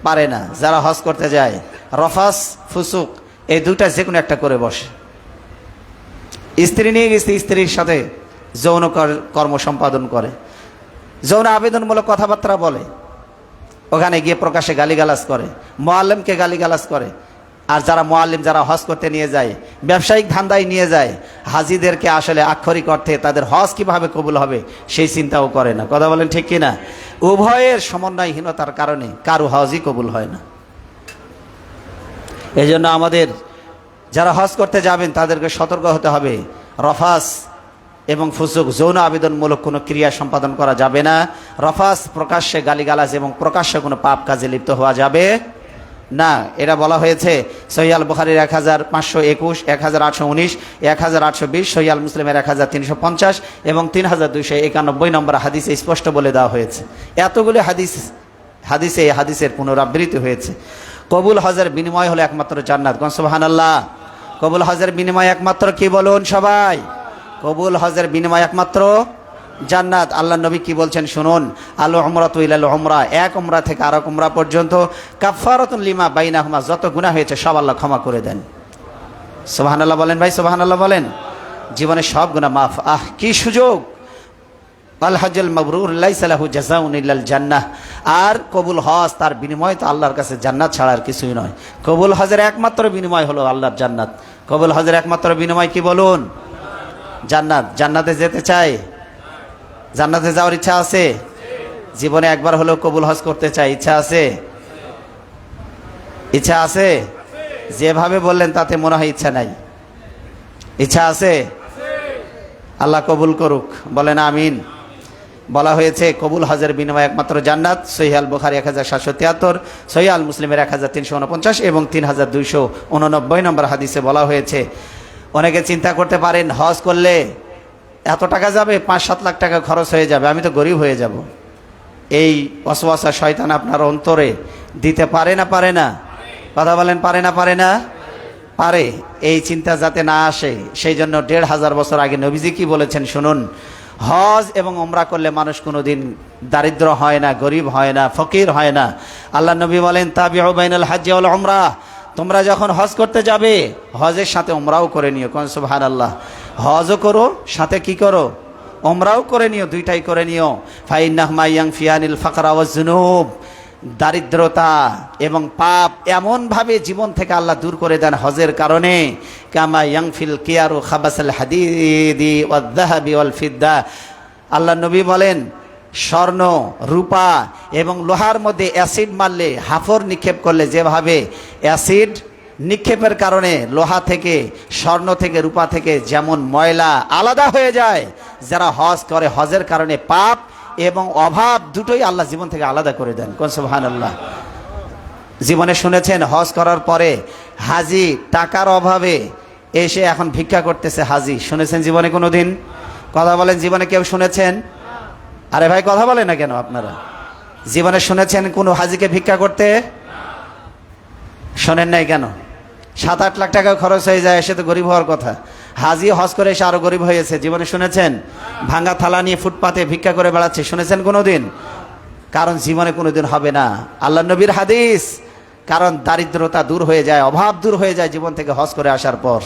পারে না। যারা হজ করতে যায়, রফাস ফুসুক এই দুটা যে কোনো একটা করে বসে। স্ত্রী নিয়ে গেছে, স্ত্রীর সাথে যৌন কর্ম সম্পাদন করে, যৌন আবেদনমূলক কথাবার্তা বলে, ওখানে গিয়ে প্রকাশ্যে গালিগালাজ করে, মুআল্লিমকে গালিগালাজ করে। আর যারা মুআল্লিম, যারা হজ করতে নিয়ে যায়, ব্যবসায়িক ধান্দায় নিয়ে যায়, হাজিদেরকে আসলে আক্ষরিক অর্থে তাদের হজ কিভাবে কবুল হবে সেই চিন্তাও করে না। কথা বলেন ঠিক কিনা? উভয়ের সমন্বয়হীনতার কারণে কারো হজই কবুল হয় না। এই জন্য আমাদের যারা হজ করতে যাবেন তাদেরকে সতর্ক হতে হবে। রফাস এবং ফুসুক, যৌন আবেদনমূলক কোনো ক্রিয়া সম্পাদন করা যাবে না। রফাস প্রকাশ্যে গালিগালাজ এবং প্রকাশ্যে কোনো পাপ কাজে লিপ্ত হওয়া যাবে না। এটা বলা হয়েছে সহিহ আল বুখারীর 1521, 1819, 1820, সহিহ আল মুসলিমের 1350 এবং 3291 নম্বর হাদিসে স্পষ্ট বলে দেওয়া হয়েছে। এতগুলি হাদিসে এই হাদিসের পুনরাবৃত্তি হয়েছে। কবুল হজের বিনিময় হলো একমাত্র জান্নাত। কোন সুবহানাল্লাহ। কবুল হজের বিনিময় একমাত্র কি বলুন সবাই? কবুল হজের বিনিময় একমাত্র জান্নাত। আল্লাহ নবী কি বলছেন শুনুন, আল উমরাতু ইলাল উমরা, এক উমরা থেকে আরেক উমরা পর্যন্ত, কাফফারাতুন লিমা বাইনাহুমা, যত গুনাহ হয়েছে সব আল্লাহ ক্ষমা করে দেন। সুবহানাল্লাহ বলেন ভাই, সুবহানাল্লাহ বলেন। জীবনে সব গুনাহ মাফ। কি সুযোগ! আল হজ্জুল মাবরুর লাইসা লাহু জাযাউন ইল্লাল জান্নাহ। আর কবুল হজ, তার বিনিময় তো আল্লাহর কাছে জান্নাত ছাড়া আর কিছুই নয়। কবুল হজের একমাত্র বিনিময় হলো আল্লাহর জান্নাত। কবুল হজের একমাত্র বিনিময় কি বলুন? জান্নাত। জান্নাতে যেতে চাই? জান্নাতে যাওয়ার ইচ্ছা আছে? জীবনে একবার হলেও কবুল হজ করতে চাই, ইচ্ছা আছে? ইচ্ছা আছে? যেভাবে বললেন তাতে মনে হয় ইচ্ছা নাই। ইচ্ছা আছে? আল্লাহ কবুল করুক, বলেন আমিন। বলা হয়েছে কবুল হজের বিনিময় একমাত্র জান্নাত। সহিহ আল বুখারী 1773, সহিহ আল মুসলিমের 1349 এবং 3289 নম্বর হাদিসে বলা হয়েছে। অনেকে চিন্তা করতে পারেন হজ করলে এত টাকা যাবে, 5-7 লাখ টাকা খরচ হয়ে যাবে, আমি তো গরিব হয়ে যাব। এই ওয়াসওয়াসা শয়তান আপনার অন্তরে দিতে পারে না? পারে না? কথা বলেন, পারে না? পারে না? পারে। এই চিন্তা যাতে না আসে সেই জন্য 1500 বছর আগে নবীজি কি বলেছেন শুনুন। হজ এবং ওমরা করলে মানুষ কোনোদিন দারিদ্র হয় না, গরিব হয় না, ফকির হয় না। আল্লাহ নবী বলেন তাবিউ বাইনাল হজ্জি ওয়াল উমরা, তোমরা যখন হজ করতে যাবে হজের সাথে ওমরাও করে নিও। কোন সুবহানাল্লাহ। হজও করো, সাথে কি করো? ওমরাও করে নিও, দুইটাই করে নিও। ফাইন্নাহুমা ইয়ানফিয়ানিল ফাকরা ওয়াজ যুনুব, দারিদ্রতা এবং পাপ এমনভাবে জীবন থেকে আল্লাহ দূর করে দেন হজের কারণে। কামা ইয়াংফিল কিয়ারু খাবাসাল হাদিদি ওয়াদ যাহাবি ওয়াল ফিদ্দা, আল্লাহ নবী বলেন স্বর্ণ, রূপা এবং লোহার মধ্যে অ্যাসিড মারলে, হাফর নিক্ষেপ করলে যেভাবে অ্যাসিড নিক্ষেপের কারণে লোহা থেকে, স্বর্ণ থেকে, রূপা থেকে যেমন ময়লা আলাদা হয়ে যায়, যারা হজ করে হজের কারণে পাপ এবং অভাব দুটোই আল্লাহ জীবন থেকে আলাদা করে দেন। কোন সুবহানাল্লাহ। জীবনে শুনেছেন হজ করার পরে হাজি টাকার অভাবে এসে এখন ভিক্ষা করতেছে হাজি? শুনেছেন জীবনে কোনো দিন? কথা বলেন, জীবনে কেউ শুনেছেন? আরে ভাই কথা বলে না কেন আপনারা? জীবনে শুনেছেন কোনো হাজিকে ভিক্ষা করতে? শোনেন নাই কেন? 7-8 লাখ টাকা খরচ হয়ে যায়, এসে তো গরিব হওয়ার কথা। হাজি হজ করে এসে আরো গরিব হয়েছে। জীবনে শুনেছেন? ভাঙা থালা নিয়ে ফুটপাতে ভিক্ষা করে বেড়াচ্ছে, শুনেছেন কোনোদিন? কারণ জীবনে কোনোদিন হবে না। আল্লাহ নবীর হাদিস, কারণ দারিদ্রতা দূর হয়ে যায়, অভাব দূর হয়ে যায় জীবন থেকে হজ করে আসার পর।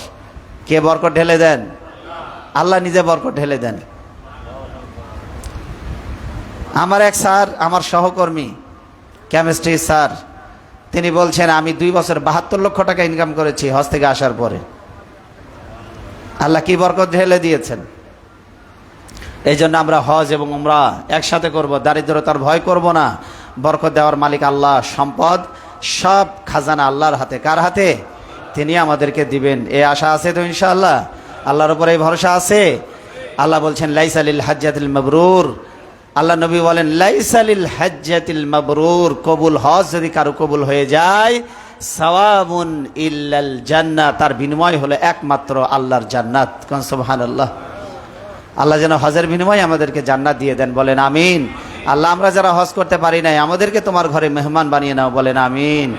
কে বরকত ঢেলে দেন? আল্লাহ নিজে বরকত ঢেলে দেন। আমার এক স্যার, আমার সহকর্মী, কেমিস্ট্রি স্যার, তিনি বলছেন আমি 2 বছর 72 লক্ষ টাকা ইনকাম করেছি হজ থেকে আসার পরে। আল্লাহ কি বরকত ঢেলে দিয়েছেন। এই জন্য আমরা হজ এবং উমরা একসাথে করব, দারিদ্রতার ভয় করব না। বরকত দেওয়ার মালিক আল্লাহ, সম্পদ সব খাজানা আল্লাহর হাতে। কার হাতে? তিনি আমাদেরকে দিবেন, এ আশা আছে তো ইনশাআল্লাহ? আল্লাহর উপরে এই ভরসা আছে। আল্লাহ বলছেন লাইসা লিল হাজ্জাতিল মাবরুর, আল্লাহ নবী বলেন লাইসা লিল হাজ্জাতিল মাবরুর, কবুল হজ যদি কারো কবুল হয়ে যায়, সাওয়াবুন ইল্লাল জান্নাহ, তার বিনিময় হলো একমাত্র আল্লাহর জান্নাত। কোন সুবহানাল্লাহ। আল্লাহ যেন হজের বিনিময়ে আমাদেরকে জান্নাত দিয়ে দেন, বলেন আমিন। আল্লাহ আমরা যারা হজ করতে পারি নাই আমাদেরকে তোমার ঘরে মেহমান বানিয়ে নাও, বলেন আমিন।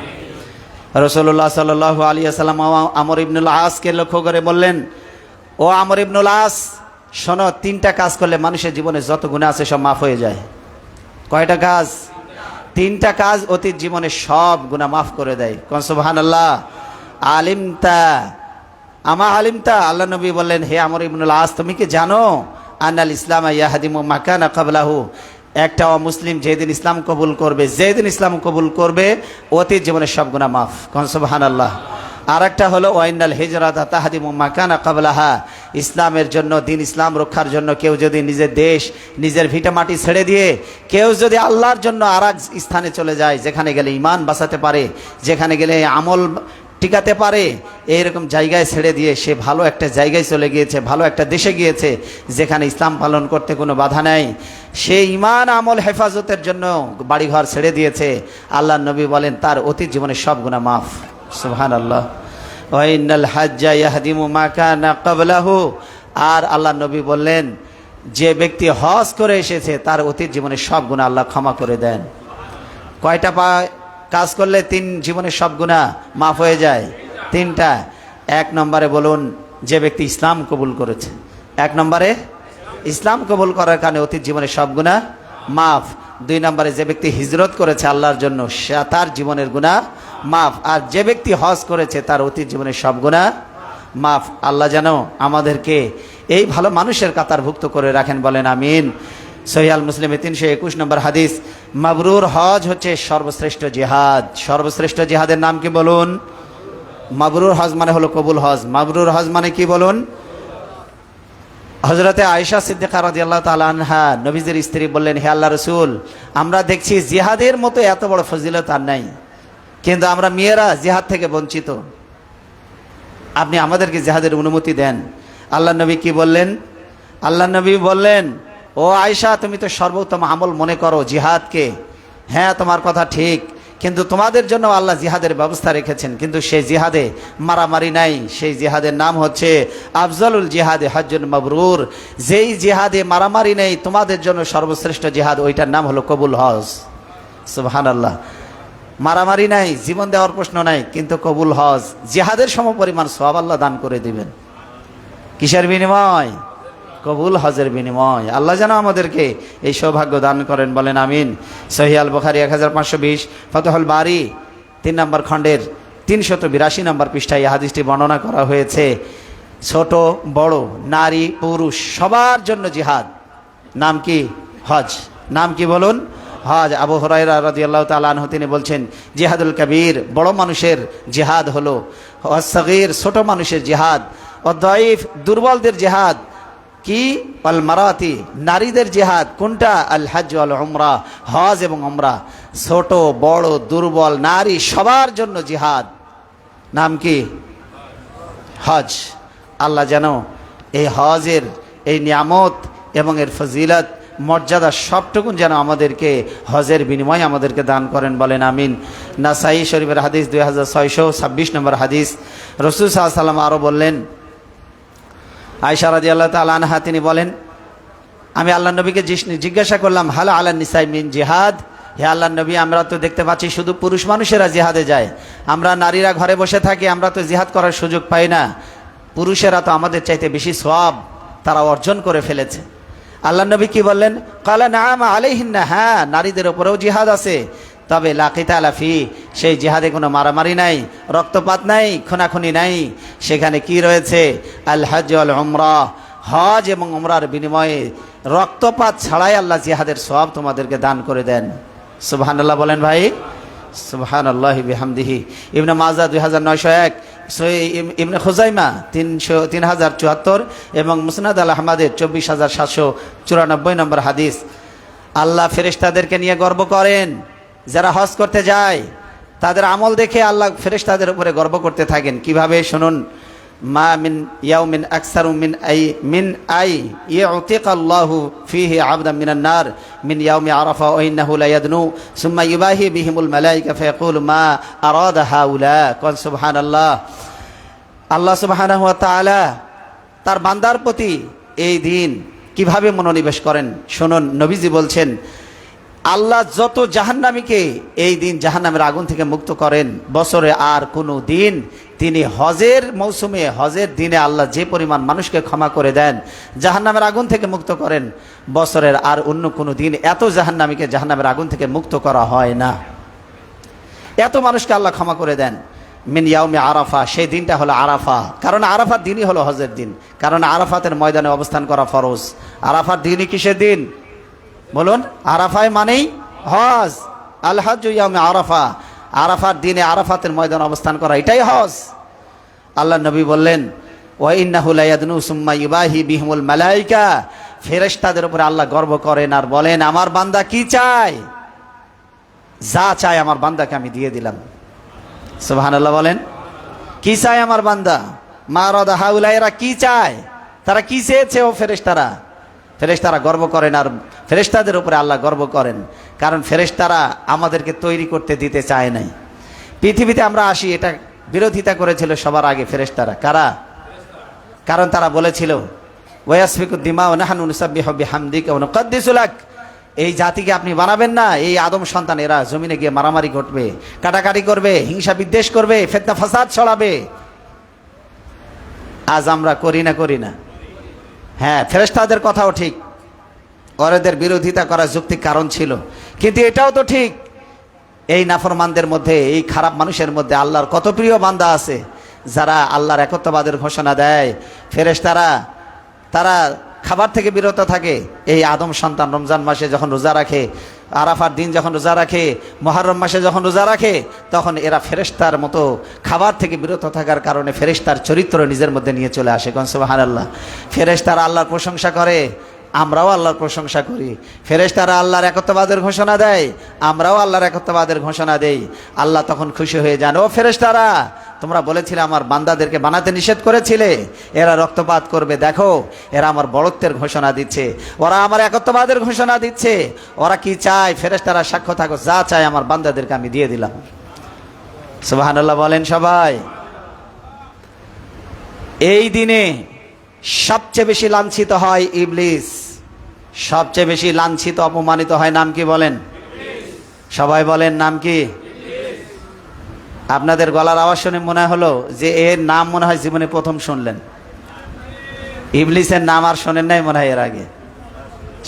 রাসূলুল্লাহ সাল্লাল্লাহু আলাইহি ওয়াসাল্লাম আমর ইবনুল আসকে লক্ষ্য করে বললেন, ও আমর ইবনুল আস, শোনো, 3টা কাজ করলে মানুষের জীবনে যত গুনাহ আছে সব মাফ হয়ে যায়। কয়টা কাজ? 3টা কাজ অতীত জীবনে সব গুনাহ মাফ করে দেয়। কোন সুবহানাল্লাহ। আলিমতা আমা আলিমতা, আল্লাহ নবী বললেন হে আমর ইবনুল আস, তুমি কি জানো আনাল ইসলাম ইয়াহদিমু মা কানা ক্বাবলাহু, একটা মুসলিম যেদিন ইসলাম কবুল করবে, যেদিন ইসলাম কবুল করবে অতীত জীবনের সব গুনাহ মাফ। কোন সুবহানাল্লাহ। আর একটা হলো ওয়াইনাল হিজরাতা তাহদিমু মা কানা ক্বাবলাহা, ইসলামের জন্য, দিন ইসলাম রক্ষার জন্য কেউ যদি নিজের দেশ, নিজের ভিটা মাটি ছেড়ে দিয়ে কেউ যদি আল্লাহর জন্য আরেক স্থানে চলে যায়, যেখানে গেলে ঈমান বাঁচাতে পারে, যেখানে গেলে আমল টিকাতে পারে, এইরকম জায়গায় ছেড়ে দিয়ে সে ভালো একটা জায়গায় চলে গিয়েছে, ভালো একটা দেশে গিয়েছে যেখানে ইসলাম পালন করতে কোনো বাধা নেই, সে ঈমান আমল হেফাজতের জন্য বাড়িঘর ছেড়ে দিয়েছে, আল্লাহ নবী বলেন তার অতীত জীবনের সব গুনাহ মাফ। সুবহানাল্লাহ। ওয়া ইন্নাল হাজ্জা ইয়াহদিমু মা কানা ক্বাবলাহু, আর আল্লাহ নবী বললেন যে ব্যক্তি হজ করে এসেছে তার অতীত জীবনের সব গুনাহ আল্লাহ ক্ষমা করে দেন। কয়টা কাজ করলে 3 জীবনের সব গুনাহ মাফ হয়ে যায়? 3টা। 1 নম্বরে বলুন যে ব্যক্তি ইসলাম কবুল করেছে, 1 নম্বরে ইসলাম কবুল করার কারণে অতীত জীবনের সব গুনাহ মাফ। 2 নম্বরে যে ব্যক্তি হিজরত করেছে আল্লাহর জন্য, সে তার জীবনের গুনাহ মাফ। আর যে ব্যক্তি হজ করেছে তার অতীত জীবনের সব গুনাহ মাফ। আল্লাহ যেন আমাদেরকে এই ভালো মানুষের কাতারভুক্ত করে রাখেন, বলেন আমিন। সহিহ আল মুসলিমে 321 নম্বর হাদিস, মাবরুর হজ হচ্ছে সর্বশ্রেষ্ঠ জিহাদ। সর্বশ্রেষ্ঠ জিহাদের নাম কি বলুন? মাবরুর হজ মানে হলো কবুল হজ। মাবরুর হজ মানে কি বলুন? হযরতে আয়েশা সিদ্দিকা রাদিয়াল্লাহু তাআলা আনহা নবীজির স্ত্রী বললেন, হে আল্লাহর রাসূল, আমরা দেখছি জিহাদের মতো এত বড় ফজিলত আর নাই, কিন্তু আমরা মেয়েরা জিহাদ থেকে বঞ্চিত, আপনি আমাদেরকে জিহাদের অনুমতি দেন। আল্লাহ নবী কি বললেন? আল্লাহ নবী বললেন, ও আয়েশা, তুমি তো সর্বোত্তম আমল মনে করো জিহাদকে। হ্যাঁ, তোমার কথা ঠিক, কিন্তু তোমাদের জন্য আল্লাহ জিহাদের ব্যবস্থা রেখেছেন, কিন্তু সেই জিহাদে মারামারি নাই। সেই জিহাদের নাম হচ্ছে আফজলুল জিহাদে হজ্জুল মাবরুর। যেই জিহাদে মারামারি নেই, তোমাদের জন্য সর্বশ্রেষ্ঠ জিহাদ, ওইটার নাম হলো কবুল হজ। সুবহানাল্লাহ। মারামারি নাই, জীবন দেওয়ার প্রশ্ন নাই, কিন্তু কবুল হজ, জিহাদের সমপরিমাণ সওয়াব আল্লাহ দান করে দিবেন। কিসের বিনিময়? কবুল হজের বিনিময়। আল্লাহ যেন আমাদেরকে এই সৌভাগ্য দান করেন, বলেন আমিন। সহিহ আল বুখারী 1520, ফাতহুল বারী 3 নম্বর খণ্ডের 382 নম্বর পৃষ্ঠায় এই হাদিসটি বর্ণনা করা হয়েছে। ছোট বড়, নারী পুরুষ সবার জন্য জিহাদ। নাম কি? হজ। নাম কি বলুন? হজ। আবু হুরায়রা রাদিয়াল্লাহু তাআলা আনহু তিনি বলছেন, জিহাদুল কবীর বড় মানুষের জিহাদ হলো, ওয়াস সাগীর ছোট মানুষের জিহাদ, ওয়াদ দাঈফ দুর্বলদের জিহাদ কি? আল মারাতি নারীদের জিহাদ। কোনটা? আল হজ ওয়াল উমরা, হজ এবং উমরা। ছোট বড় দুর্বল নারী সবার জন্য জিহাদ। নাম কি? হজ। আল্লাহ যেন এই হজের এই নিয়ামত এবং এর ফজিলত মর্যাদা সবটুকুন যেন আমাদেরকে হজের বিনিময়ে আমাদেরকে দান করেন, বলেন আমিন। নাসাই শরীফের হাদিস 2626 নম্বর হাদিস, রাসূল সাল্লাল্লাহু আলাইহি ওয়াসাল্লাম আরো বললেন, আয়েশা রাদিয়াল্লাহু তাআলা আনহা তিনি বলেন, আমি আল্লাহ নবীকে জিজ্ঞাসা করলাম, হাল আলা নিসাই মিন জিহাদ? হে আল্লাহ নবী, আমরা তো দেখতে পাচ্ছি শুধু পুরুষ মানুষেরা জিহাদে যায়, আমরা নারীরা ঘরে বসে থাকি, আমরা তো জিহাদ করার সুযোগ পাই না। পুরুষেরা তো আমাদের চাইতে বেশি সওয়াব তারা অর্জন করে ফেলেছে। আল্লাহ নবী কি বললেন? ক্বালা নাআম আলাইহিন্না, হ্যাঁ, নারীদের উপরেও জিহাদ আছে, তবে লা কিতালা ফি, সেই জিহাদে কোনো মারামারি নাই, রক্তপাত নাই, খুনাখুনি নাই। সেখানে কি রয়েছে? আল হজ ওয়াল উমরা, হজ এবং উমরার বিনিময়ে রক্তপাত ছাড়াই আল্লাহ জিহাদের সওয়াব তোমাদেরকে দান করে দেন। সুবহানাল্লাহ বলেন ভাই, সুবহানাল্লাহি বিহামদিহি। ইবনে মাজাহ 2901, ইবনে খুজাইমা 3074 এবং মুসনাদ আল আহমদের 24794 নম্বর হাদিস। আল্লাহ ফেরেশতাদেরকে নিয়ে গর্ব করেন, যারা হজ করতে যায় তাদের আমল দেখে আল্লাহ ফেরেশতাদের উপরে গর্ব করতে থাকেন। কিভাবে? শুনুন, মা মিন ইয়াউমিন আকসারু মিন আই ইউতিকাল্লাহু ফিহি আবদান মিনান নার মিন ইয়াউমি আরাফা ওয়া ইন্নাহু লা ইয়াদনু সুম্মা ইউবাহি বিহিমুল মালায়েকা ফায়াকুলু মা আরাদা হাউলা। কুল সুবহানাল্লাহ। আল্লাহ সুবহানাহু ওয়া তাআলা তার বান্দার প্রতি এই দিন কিভাবে মনোনিবেশ করেন শুনুন। নবীজি বলছেন, আল্লাহ যত জাহান্নামীকে এই দিন জাহান্নামের আগুন থেকে মুক্ত করেন, বছরে আর কোনো দিন তিনি হজের মৌসুমে হজের দিনে আল্লাহ যে পরিমাণ মানুষকে ক্ষমা করে দেন, জাহান্নামের আগুন থেকে মুক্ত করেন, বছরের আর অন্য কোনো দিন এত জাহান্নামীকে জাহান্নামের আগুন থেকে মুক্ত করা হয় না। এত মানুষকে আল্লাহ ক্ষমা করে দেন। মিন ইয়াউমে আরাফা, সেই দিনটা হলো আরাফা, কারণ আরাফার দিনই হলো হজের দিন, কারণ আরাফাতের ময়দানে অবস্থান করা ফরজ। আরাফার দিনই কিসের দিন বলুন? আরাফায় মানেই হজ। আল হজ ইয়াউমে আরাফা, আরাফার দিনে আরাফাতের ময়দানে অবস্থান করা, এটাই হজ। আল্লাহ নবী বললেন, ওয়া ইন্নাহু লা ইয়াদনু সুম্মা ইউবাহি বিহিমুল মালায়েকা, ফেরেশতাদের উপরে আল্লাহ গর্ব করেন আর বলেন, আমার বান্দা কি চায়, যা চায় আমার বান্দাকে আমি দিয়ে দিলাম। সুবহানাল্লাহ বলেন। কি চায় আমার বান্দা? মা রাদা হাউলা, এরা কি চায়, তারা কি চেয়েছে? ও ফেরেশতারা, ফেরেশতারা গর্ব করেন আর ফেরেশতাদের উপরে আল্লাহ গর্ব করেন, কারণ ফেরেশতারা আমাদেরকে তৈরি করতে দিতে চায় নাই। পৃথিবীতে আমরা আসি, এটা বিরোধিতা করেছিল সবার আগে ফেরেশতারা। কারা? কারণ তারা বলেছিল, ওয়াসফিকুদ দিমা ওয়া নাহনু নুসাব্বিহু বিহামদিকা ওয়া নুকদ্দিসু লাক, এই জাতিকে আপনি বানাবেন না, এই আদম সন্তান এরা জমিনে গিয়ে মারামারি ঘটবে, কাটাকাটি করবে, হিংসা বিদ্বেষ করবে, ফিতনা ফাসাদ ছড়াবে। আজ আমরা করি না? হ্যাঁ, ফেরেশতাদের কথাও ঠিক, ওদের বিরোধিতা করার যৌক্তিক কারণ ছিল, কিন্তু এটাও তো ঠিক, এই নাফরমানদের মধ্যে, এই খারাপ মানুষের মধ্যে আল্লাহর কত প্রিয় বান্দা আছে যারা আল্লাহর একত্ববাদের ঘোষণা দেয়। ফেরেশতারা তারা খাবার থেকে বিরত থাকে? এই আদম সন্তান রমজান মাসে যখন রোজা রাখে, আরাফার দিন যখন রোজা রাখে, মুহররম মাসে যখন রোজা রাখে, তখন এরা ফেরেশতার মতো খাবার থেকে বিরত থাকার কারণে ফেরেশতার চরিত্র নিজের মধ্যে নিয়ে চলে আসে। কোন সুবহানাল্লাহ। ফেরেশতারা আল্লাহর প্রশংসা করে, আমরাও আল্লাহর প্রশংসা করি। ফেরেশতারা আল্লাহর একত্ববাদের ঘোষণা দেয়, আমরাও আল্লাহর একত্ববাদের ঘোষণা দেই। আল্লাহ তখন খুশি হয়ে যান, ও ফেরেশতারা, তোমরা বলেছিলে আমার বান্দাদেরকে বানাতে নিষেধ করেছিলে, এরা রক্তপাত করবে, দেখো এরা আমার বড়ত্বের ঘোষণা দিচ্ছে, ওরা আমার একত্ববাদের ঘোষণা দিচ্ছে। ওরা কি চায়? ফেরেশতারা সাক্ষ্য থাকো, যা চায় আমার বান্দাদেরকে আমি দিয়ে দিলাম। সুবহানাল্লাহ বলেন সবাই। এই দিনে সবচেয়ে বেশি লাঞ্ছিত হয় ইবলিস, সবচেয়ে বেশি লাঞ্ছিত অপমানিত হয়। নাম কি বলেন? সবাই বলেন নাম কি? আপনাদের গলার আওয়াজ শুনে মনে হলো যে এর নাম মনে হয় জীবনে প্রথম শুনলেন। ইবলিসের নাম আর শোনেন নাই মনে হয় এর আগে।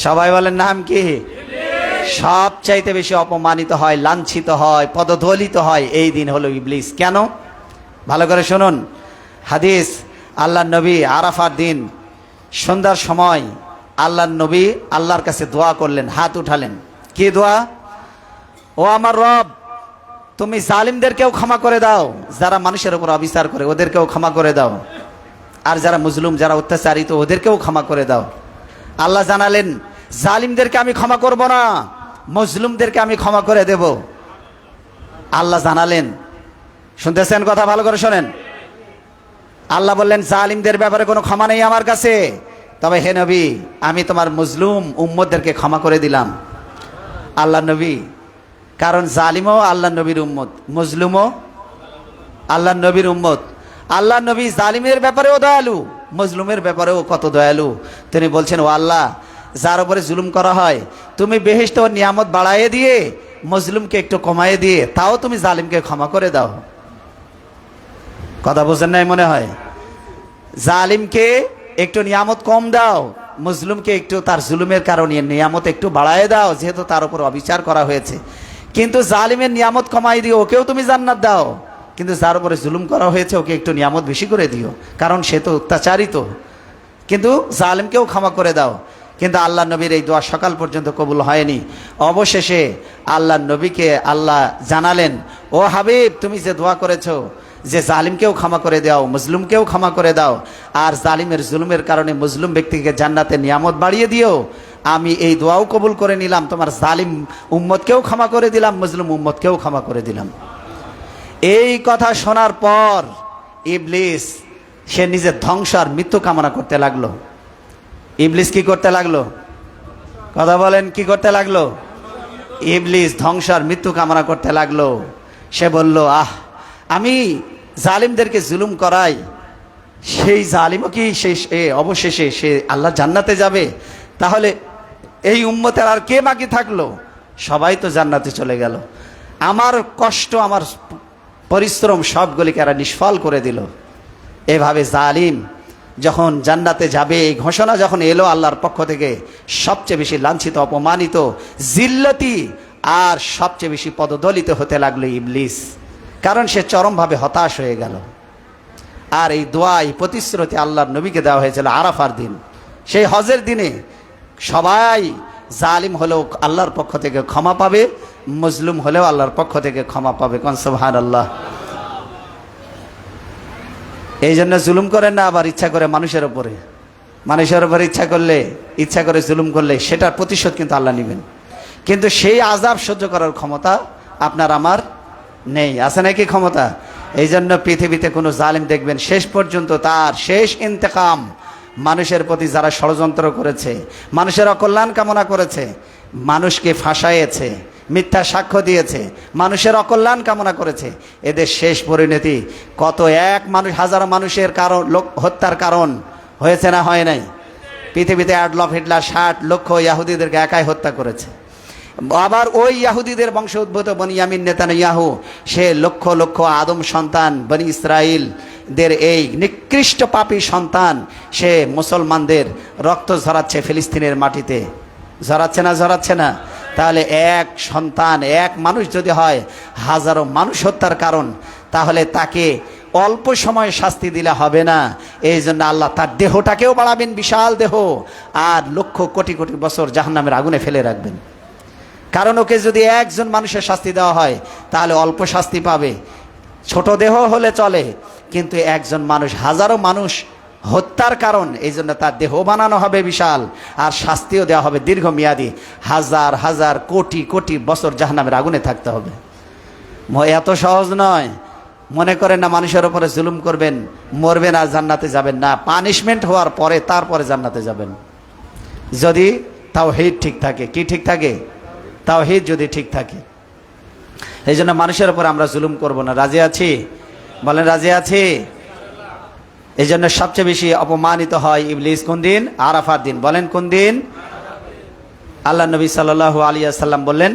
সবাই বলেন নাম কি? সবচাইতে বেশি অপমানিত হয়, লাঞ্ছিত হয়, পদদলিত হয় এই দিন হলো ইবলিস। কেন? ভালো করে শুনুন হাদিস। আল্লাহর নবী আরাফার দিন সন্ধ্যার সময় আল্লাহর নবী আল্লাহর কাছে দোয়া করলেন, হাত উঠালেন। কি দোয়া? ও আমার রব, তুমি জালিমদেরকেও ক্ষমা করে দাও, যারা মানুষের উপর অবিচার করে ওদেরকেও ক্ষমা করে দাও, আর যারা মুজলুম, যারা অত্যাচারিত ওদেরকেও ক্ষমা করে দাও। আল্লাহ জানালেন, জালিমদেরকে আমি ক্ষমা করব না, মজলুমদেরকে আমি ক্ষমা করে দেব। আল্লাহ জানালেন, শুনতেছেন কথা? ভালো করে শোনেন। আল্লাহ বললেন, জালিমদের ব্যাপারে কোনো ক্ষমা নেই আমার কাছে, তবে হে নবী, আমি তোমার মজলুম উম্মতদেরকে ক্ষমা করে দিলাম। আল্লাহ নবী, কারণ জালিমও আল্লাহ নবীর উম্মত, মজলুমও আল্লাহ নবীর উম্মত। আল্লাহ নবী জালিমের ব্যাপারেও দয়ালু, মজলুমের ব্যাপারেও কত দয়ালু। তিনি বলছেন, ও আল্লাহ, যার উপরে জুলুম করা হয় তুমি বেহেশত ও নিয়ামত বাড়াইয়ে দিয়ে মজলুমকে একটু কমাইয়ে দিয়ে তাও তুমি জালিমকে ক্ষমা করে দাও। কথা বোঝেন নাই মনে হয়? জালিমকে একটু নিয়ামত কম দাও, মজলুমকে একটু তার জুলুমের কারণে নিয়ামত একটু বাড়ায় দাও, যেহেতু তার উপর অবিচার করা হয়েছে। কিন্তু জালিমের নিয়ামত কমাই দিও, ওকেও তুমি জান্নাত দাও, কিন্তু যার উপরে জুলুম করা হয়েছে ওকে একটু নিয়ামত বেশি করে দিও, কারণ সে তো অত্যাচারিত। কিন্তু জালিমকেও ক্ষমা করে দাও। কিন্তু আল্লাহ নবীর এই দোয়া সকাল পর্যন্ত কবুল হয়নি। অবশেষে আল্লাহ নবীকে আল্লাহ জানালেন, ও হাবিব, তুমি যে দোয়া করেছো যে জালিমকেও ক্ষমা করে দাও, মজলুমকেও ক্ষমা করে দাও, আর জালিমের জুলুমের কারণে মজলুম ব্যক্তিকে জান্নাতে নিয়ামত বাড়িয়ে দিও, আমি এই দোয়াও কবুল করে নিলাম, তোমার জালিম উম্মতকেও ক্ষমা করে দিলাম, মজলুম উম্মতকেও ক্ষমা করে দিলাম। এই কথা শোনার পর ইবলিস সে নিজের ধ্বংস আর মৃত্যু কামনা করতে লাগলো। ইবলিস কি করতে লাগলো? কথা বলেন, কি করতে লাগলো? ইবলিস ধ্বংস আর মৃত্যু কামনা করতে লাগলো। সে বলল, আমি জালিমদেরকে জুলুম করাই, সেই জালিমও কি অবশেষে সে আল্লাহ জান্নাতে যাবে? তাহলে এই উম্মতের আর কে বাকি থাকলো? সবাই তো জান্নাতে চলে গেল। আমার কষ্ট, আমার পরিশ্রম সবগুলিকে এরা নিষ্ফল করে দিল। এভাবে জালিম যখন জান্নাতে যাবে, এই ঘোষণা যখন এলো আল্লাহর পক্ষ থেকে, সবচেয়ে বেশি লাঞ্ছিত, অপমানিত, জিল্লতি আর সবচেয়ে বেশি পদদলিত হতে লাগলো ইবলিস, কারণ সে চরমভাবে হতাশ হয়ে গেল। আর এই দোয়া, এই প্রতিশ্রুতি আল্লাহর নবীকে দেওয়া হয়েছিল আরাফার দিন, সেই হজের দিনে। সবাই জালিম হলেও আল্লাহর পক্ষ থেকে ক্ষমা পাবে, মজলুম হলেও আল্লাহর পক্ষ থেকে ক্ষমা পাবে। কোন সুবহানাল্লাহ। এই জন্য জুলুম করেন না আবার ইচ্ছা করে মানুষের উপরে। মানুষের উপরে ইচ্ছা করে জুলুম করলে সেটার প্রতিশোধ কিন্তু আল্লাহ নেবেন, কিন্তু সেই আযাব সহ্য করার ক্ষমতা আপনার আমার নেই। আছে নাকি ক্ষমতা? এই জন্য পৃথিবীতে কোনো জালিম দেখবেন শেষ পর্যন্ত তার শেষ ইন্তেকাম মানুষের প্রতি যারা ষড়যন্ত্র করেছে, মানুষের অকল্যাণ কামনা করেছে, মানুষকে ফাঁসাইয়েছে, মিথ্যা সাক্ষ্য দিয়েছে, মানুষের অকল্যাণ কামনা করেছে, এদের শেষ পরিণতি কত এক মানুষ, হাজারো মানুষের কারণ হত্যার কারণ হয়েছে না হয় নাই? পৃথিবীতে অ্যাডলফ হিটলার 60 লক্ষ ইয়াহুদিদেরকে একাই হত্যা করেছে। আবার ওই ইয়াহুদিদের বংশ উদ্ভূত বনিয়ামিন নেতানিয়াহু, সে লক্ষ লক্ষ আদম সন্তান বনি ইসরাইলদের এই নিকৃষ্ট পাপী সন্তান, সে মুসলমানদের রক্ত ঝরাচ্ছে ফিলিস্তিনের মাটিতে। ঝরাচ্ছে না? তাহলে এক সন্তান, এক মানুষ যদি হয় হাজারো মানুষ হত্যার কারণ, তাহলে তাকে অল্প সময়ে শাস্তি দিলে হবে না, এই জন্য আল্লাহ তার দেহটাকেও বাড়াবেন, বিশাল দেহ, আর লক্ষ কোটি কোটি বছর জাহান্নামের আগুনে ফেলে রাখবেন। কারণ ওকে যদি একজন মানুষের শাস্তি দেওয়া হয় তাহলে অল্প শাস্তি পাবে, ছোট দেহ হলে চলে, কিন্তু একজন মানুষ হাজারো মানুষ হত্যার কারণ, এই জন্য তার দেহ বানানো হবে বিশাল, আর শাস্তিও দেওয়া হবে দীর্ঘমেয়াদী, হাজার হাজার কোটি কোটি বছর জাহান্নামের আগুনে থাকতে হবে। এত সহজ নয়। মনে করেন না মানুষের উপরে জুলুম করবেন, মরবেন আর জান্নাতে যাবেন না, পানিশমেন্ট হওয়ার পরে তারপরে জান্নাতে যাবেন, যদি তাওহীদ ঠিক থাকে। কি ঠিক থাকে? তাওহীদ যদি ঠিক থাকে। এই জন্য মানুষের উপর আমরা জুলুম করব না। রাজি আছি? বলেন রাজি আছি? এই জন্য সবচেয়ে বেশি অপমানিত হয় ইবলিস কোন দিন? আরাফার দিন। বলেন কোন দিন? আল্লাহ নবী সাল্লাল্লাহু আলাইহি ওয়াসাল্লাম বললেন,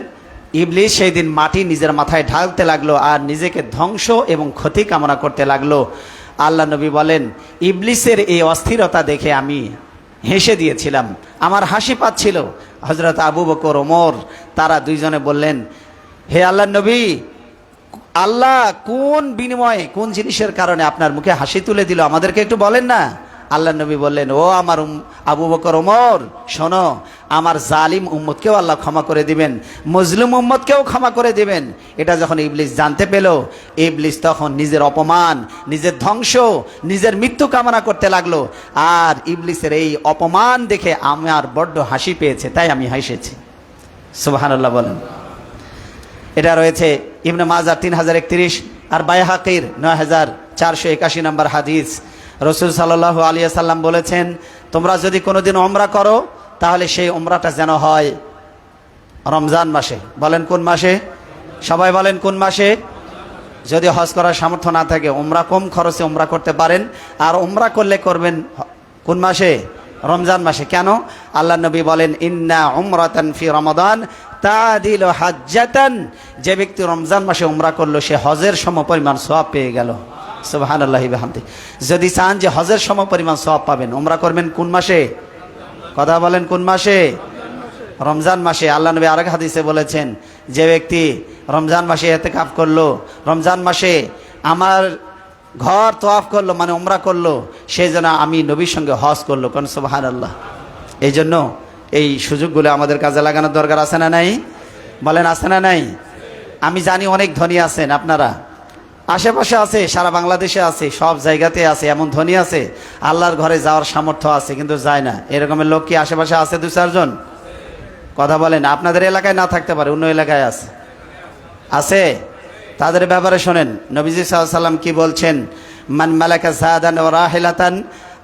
ইবলিস সেই দিন মাটি নিজের মাথায় ঢালতে লাগলো আর নিজেকে ধ্বংস এবং ক্ষতি কামনা করতে লাগলো। আল্লাহ নবী বলেন, ইবলিসের এই অস্থিরতা দেখে আমি হেসে দিয়েছিলাম, আমার হাসি পাচ্ছিল। হযরত আবু বকর, ওমর, তারা দুইজনে বললেন, হে আল্লাহ নবী, আল্লাহ কোন বিনিময়ে, কোন জিনিসের কারণে আপনার মুখে হাসি তুলে দিল, আমাদেরকে একটু বলেন না। আল্লাহ নবী বললেন, ও আমার আবু বকর, ওমর, শোনো, আমার জালিম উম্মতকেও আল্লাহ ক্ষমা করে দিবেন, মজলুম উম্মতকেও ক্ষমা করে দিবেন। এটা যখন ইবলিস জানতে পেল, ইবলিস তখন নিজের অপমান, নিজের ধ্বংস, নিজের মৃত্যু কামনা করতে লাগলো। আর ইবলিসের এই অপমান দেখে আমার বড্ড হাসি পেয়েছে, তাই আমি হেসেছি। সুবহানাল্লাহ বলেন। এটা রয়েছে ইবনে মাজাহ 3031 আর বাইহাকির 9481 নম্বর হাদিস। রাসূল সাল্লাল্লাহু আলাইহি ওয়াসাল্লাম বলেছেন, তোমরা যদি কোনোদিন উমরা করো তাহলে সেই উমরাটা যেন হয় রমজান মাসে। বলেন কোন মাসে? সবাই বলেন কোন মাসে? যদি হজ করার সামর্থ্য না থাকে, উমরা কম খরচে উমরা করতে পারেন, আর উমরা করলে করবেন কোন মাসে? রমজান মাসে। কেন? আল্লাহ নবী বলেন, ইন্না উমরাতান ফি রমাদান তাদিলু হাজ্জাতান, যে ব্যক্তি রমজান মাসে উমরা করলো সে হজের সমপরিমাণ সওয়াব পেয়ে গেল। সুবহানাল্লাহি বিহামদি। যদি চান যে হজের সমপরিমাণ সওয়াব পাবেন, উমরা করবেন কোন মাসে? কথা বলেন কোন মাসে? রমজান মাসে। আল্লাহ নবী আরেক হাদিসে বলেছেন, যে ব্যক্তি রমজান মাসে ইতিকাফ করলো, রমজান মাসে আমার ঘর তওয়াফ করলো, মানে উমরা করলো, সেই জন্য আমি নবীর সঙ্গে হজ করলো। কোন সুবহানাল্লাহ। এই জন্য এই সুযোগগুলো আমাদের কাজে লাগানোর দরকার আছে না নাই? বলেন আছে না নাই? আমি জানি অনেক ধনী আছেন আপনারা, আশেপাশে আছে, সারা বাংলাদেশে আছে, সব জায়গাতে আছে, এমন ধনী আছে আল্লাহর ঘরে যাওয়ার সামর্থ্য আছে কিন্তু যায় না। এরকমের লোক কি আশেপাশে আছে? 2-4 জন? কথা বলেন। আপনাদের এলাকায় না থাকতে পারে, অন্য এলাকায় আছে। আছে? তাদের ব্যাপারে শোনেন, নবীজি সাল্লাল্লাহু আলাইহি ওয়াসাল্লাম কি বলছেন, মান মালাকা যাদান ওয়া রাহিলাতান,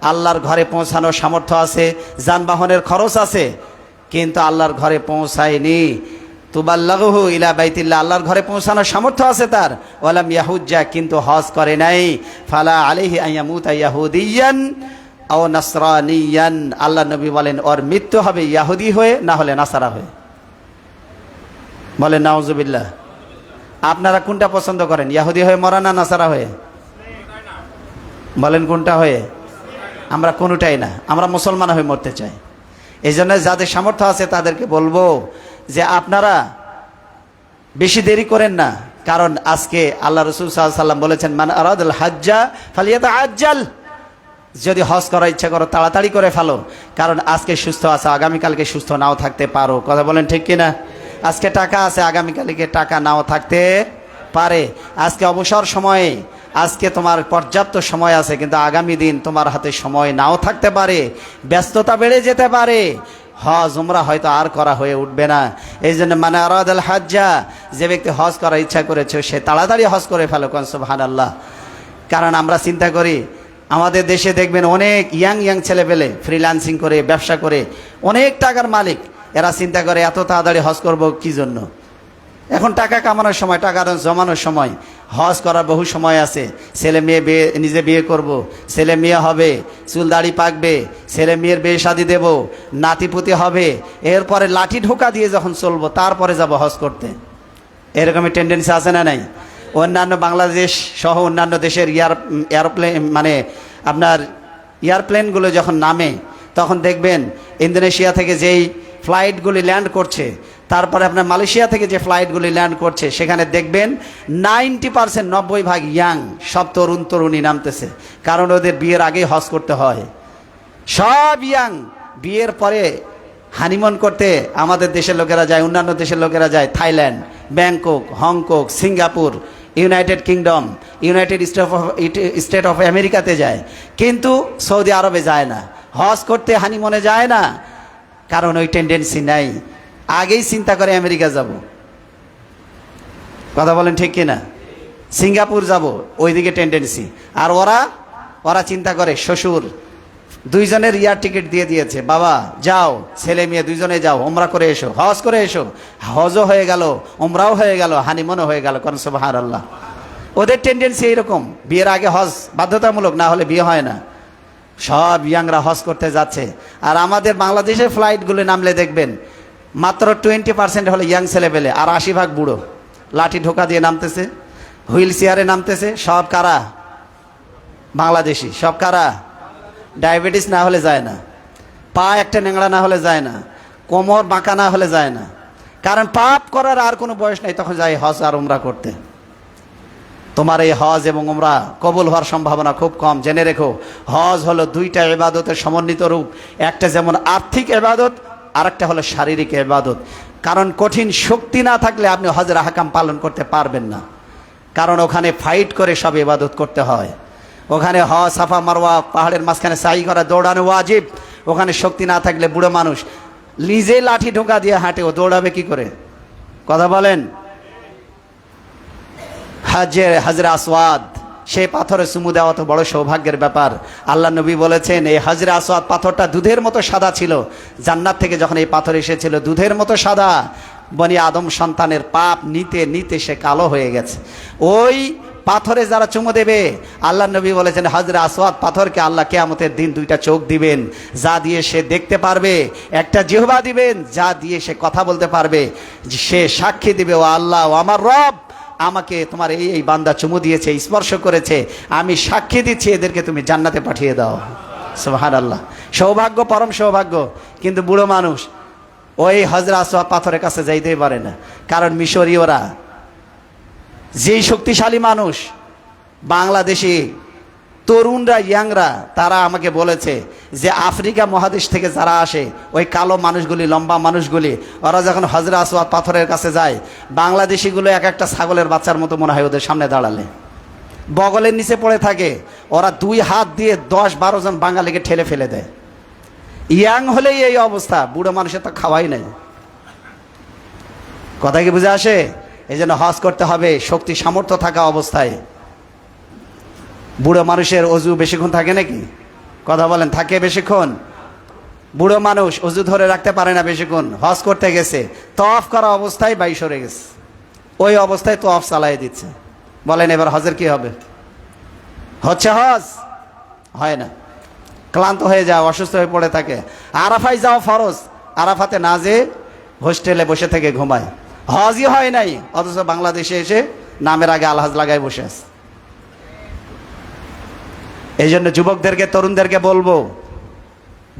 আল্লাহর ঘরে পৌঁছানোর সামর্থ্য আছে, যানবাহনের খরচ আছে, কিন্তু আল্লাহর ঘরে পৌঁছায়নি, তুবাল্লাগুহু ইলা বাইতিল্লাহ, আল্লাহর ঘরে পৌঁছানোর সামর্থ্য আছে তার, ওয়ালাম ইয়াহুজ্জা, কিন্তু হজ করে নাই, ফালা আলাইহি আইয়ামুতা ইয়াহুদিয়ান আও নাসরানিয়ান, আল্লাহ নবী বলেন ওর মৃত্যু হবে ইয়াহুদি হয়ে, না হলে নাসারা হয়ে। বলেন নাউজুবিল্লাহ। আপনারা কোনটা পছন্দ করেন, ইয়াহুদি হয়ে মরা না নাসারা হয়ে? বলেন কোনটা হয়ে? আমরা কোনোটাই না, আমরা মুসলমান হয়ে মরতে চাই। এই জন্য যাদের সামর্থ্য আছে তাদেরকে বলবো যে আপনারা বেশি দেরি করেন না, কারণ আজকে আল্লাহ রাসূল সাল্লাল্লাহু আলাইহি ওয়াসাল্লাম বলেছেন, মান আরাদাল হাজ্জা ফালিয়াতাআজ্জাল, যদি হজ করার ইচ্ছা করো তাড়াতাড়ি করে ফেলো, কারণ আজকে সুস্থ আছে, আগামীকালকে সুস্থ নাও থাকতে পারো। কথা বলেন ঠিক কিনা? আজকে টাকা আছে, আগামীকালকে টাকা নাও থাকতে পারে। আজকে অবসর সময়ে, আজকে তোমার পর্যাপ্ত সময় আছে, কিন্তু আগামী দিন তোমার হাতে সময় নাও থাকতে পারে, ব্যস্ততা বেড়ে যেতে পারে, হজ উমরা হয়তো আর করা হয়ে উঠবে না। এই জন্য মানে আরাদাল হাজ্জা, যে ব্যক্তি হজ করার ইচ্ছা করেছে সে তাড়াতাড়ি হজ করে ফেলো। কোন সুবহানাল্লাহ। কারণ আমরা চিন্তা করি, আমাদের দেশে দেখবেন অনেক ইয়াং ছেলেপেলে ফ্রিল্যান্সিং করে, ব্যবসা করে, অনেক টাকার মালিক, এরা চিন্তা করে এত তাড়াতাড়ি হজ করব কি জন্য? এখন টাকা কামানোর সময়, টাকা জমানোর সময়, হজ করার বহু সময় আছে। ছেলে মেয়ে বিয়ে, নিজে বিয়ে করব, ছেলে মেয়ে হবে, চুল দাড়ি পাকবে, ছেলে মেয়ের বিয়ে শাদী দেব, নাতিপুতি হবে, এরপরে লাঠি ঢোকা দিয়ে যখন চলবো তারপরে যাব হজ করতে। এরকমই টেন্ডেন্সি আছে না নাই? অন্যান্য বাংলাদেশ সহ অন্যান্য দেশের এয়ারপ্লেন, মানে আপনার এয়ারপ্লেনগুলো যখন নামে তখন দেখবেন ইন্দোনেশিয়া থেকে যেই ফ্লাইটগুলি ল্যান্ড করছে, তারপরে আপনার মালয়েশিয়া থেকে যে ফ্লাইটগুলি ল্যান্ড করছে, সেখানে দেখবেন 90% 90% ইয়াং, সব তরুণ তরুণী নামতেছে। কারণ ওদের বিয়ের আগেই হজ করতে হয়, সব ইয়াং। বিয়ের পরে হানিমুন করতে আমাদের দেশের লোকেরা যায়, অন্যান্য দেশের লোকেরা যায় Thailand, Bangkok, Hong Kong, Singapore, United kingdom, United state of আমেরিকাতে যায়, কিন্তু সৌদি আরবে যায় না। হজ করতে হানিমুনে যায় না, কারণ ওই টেন্ডেন্সি নাই। আগেই চিন্তা করে আমেরিকা যাব, কথা বলেন ঠিক কিনা? সিঙ্গাপুর যাব, ওইদিকে টেন্ডেন্সি। আর ওরা চিন্তা করে শ্বশুর দুইজনের ইয়ার টিকিট দিয়ে দিয়েছে, বাবা যাও, ছেলে মেয়ে দুইজনে যাও, ওমরা করে এসো, হজ করে এসো। হজও হয়ে গেল, ওমরাও হয়ে গেল, হানিমুনও হয়ে গেল। কারণ সুবহানাল্লাহ, ওদের টেন্ডেন্সি এইরকম। বিয়ের আগে হজ বাধ্যতামূলক, না হলে বিয়ে হয় না। সব ইয়াংরা হজ করতে যাচ্ছে। আর আমাদের বাংলাদেশের ফ্লাইটগুলো নামলে দেখবেন মাত্র 20% হলো ইয়াং ছেলেপেলে, আর 80% বুড়ো। লাঠি ঢোকা দিয়ে নামতেছে, হুইল চেয়ারে নামতেছে। সব কারা? বাংলাদেশি। সব কারা? ডায়াবেটিস না হলে যায় না, পা একটা ন্যাংড়া না হলে যায় না, কোমর বাঁকা না হলে যায় না। কারণ পাপ করার আর কোনো বয়স নেই, তখন যায় হজ আর উমরা করতে। তোমার এই হজ এবং উমরা কবুল হওয়ার সম্ভাবনা খুব কম। জেনে রেখো, হজ হলো দুইটা ইবাদতের সমন্বিত রূপ। একটা যেমন আর্থিক ইবাদত, আর একটা হলো শারীরিক ইবাদত। কারণ কঠিন শক্তি না থাকলে আপনি হজের আহকাম পালন করতে পারবেন না। কারণ ওখানে ফাইট করে সব ইবাদত করতে হয়। ওখানে হজ, সাফা মারওয়া, পাহাড়ের মাঝখানে সাই করা, দৌড়ানো ওয়াজিব। ওখানে শক্তি না থাকলে বুড়ো মানুষ নিজে লাঠি ঢোকা দিয়ে হাঁটে, ও দৌড়াবে কি করে? কথা বলেন। হাজরে আসওয়াদ, সেই পাথরে চুমু দেওয়া তো বড় সৌভাগ্যের ব্যাপার। আল্লাহ নবী বলেছেন, এই হাজরে আসওয়াদ পাথরটা দুধের মতো সাদা ছিল। জান্নাত থেকে যখন এই পাথর এসেছিল, দুধের মতো সাদা। বনি আদম সন্তানের পাপ নিতে নিতে সে কালো হয়ে গেছে। ওই পাথরে যারা চুমু দেবে, আল্লাহ নবী বলেছেন, হাজরে আসওয়াদ পাথরকে আল্লাহ কিয়ামতের দিন দুইটা চোখ দিবেন, যা দিয়ে সে দেখতে পারবে। একটা জিহ্বা দিবেন, যা দিয়ে সে কথা বলতে পারবে। সে সাক্ষী দিবে, ও আল্লাহ, ও আমার রব, আমাকে তোমার এই বান্দা চুমু দিয়েছে, স্পর্শ করেছে, আমি সাক্ষী দিচ্ছি, এদেরকে তুমি জান্নাতে পাঠিয়ে দাও। সুবহানাল্লাহ, সৌভাগ্য, পরম সৌভাগ্য। কিন্তু বুড়ো মানুষ ওই হজরে আসওয়াদ পাথরের কাছে যাইতেই পারে না। কারণ মিশরীয়রা যেই শক্তিশালী মানুষ, বাংলাদেশি তরুণরা, ইয়াংরা, তারা আমাকে বলেছে যে আফ্রিকা মহাদেশ থেকে যারা আসে, ওই কালো মানুষগুলি, লম্বা মানুষগুলি, ওরা যখন হজরে আসওয়াদ পাথরের কাছে যায়, বাংলাদেশিগুলো এক একটা ছাগলের বাচ্চার মতো মনে হয় ওদের সামনে দাঁড়ালে। বগলের নিচে পড়ে থাকে। ওরা 2 হাত দিয়ে 10-12 জন বাঙালিকে ঠেলে ফেলে দেয়। ইয়াং হলেই এই অবস্থা, বুড়ো মানুষের তো খাওয়াই নাই। কথা কি বুঝে আসে? এই জন্য হজ করতে হবে শক্তি সামর্থ্য থাকা অবস্থায়। বুড়ো মানুষের অজু বেশিক্ষণ থাকে নাকি? কথা বলেন, থাকে বেশিক্ষণ? বুড়ো মানুষ অজু ধরে রাখতে পারে না বেশিক্ষণ। হজ করতে গেছে, তওয়াফ করা অবস্থায় বাই সরে গেছে, ওই অবস্থায় তওয়াফ চালাই দিচ্ছে। বলেন এবার হজের কি হবে? হচ্ছে হজ? হয় না, ক্লান্ত হয়ে যায়, অসুস্থ হয়ে পড়ে থাকে। আরাফায় যাওয়া ফরজ, আরাফাতে না যেয়ে হোস্টেলে বসে থেকে ঘুমায়। হজই হয় নাই, অথচ বাংলাদেশে এসে নামের আগে আলহাজ লাগায় বসে আছে। এই জন্য যুবকদেরকে, তরুণদেরকে বলবো,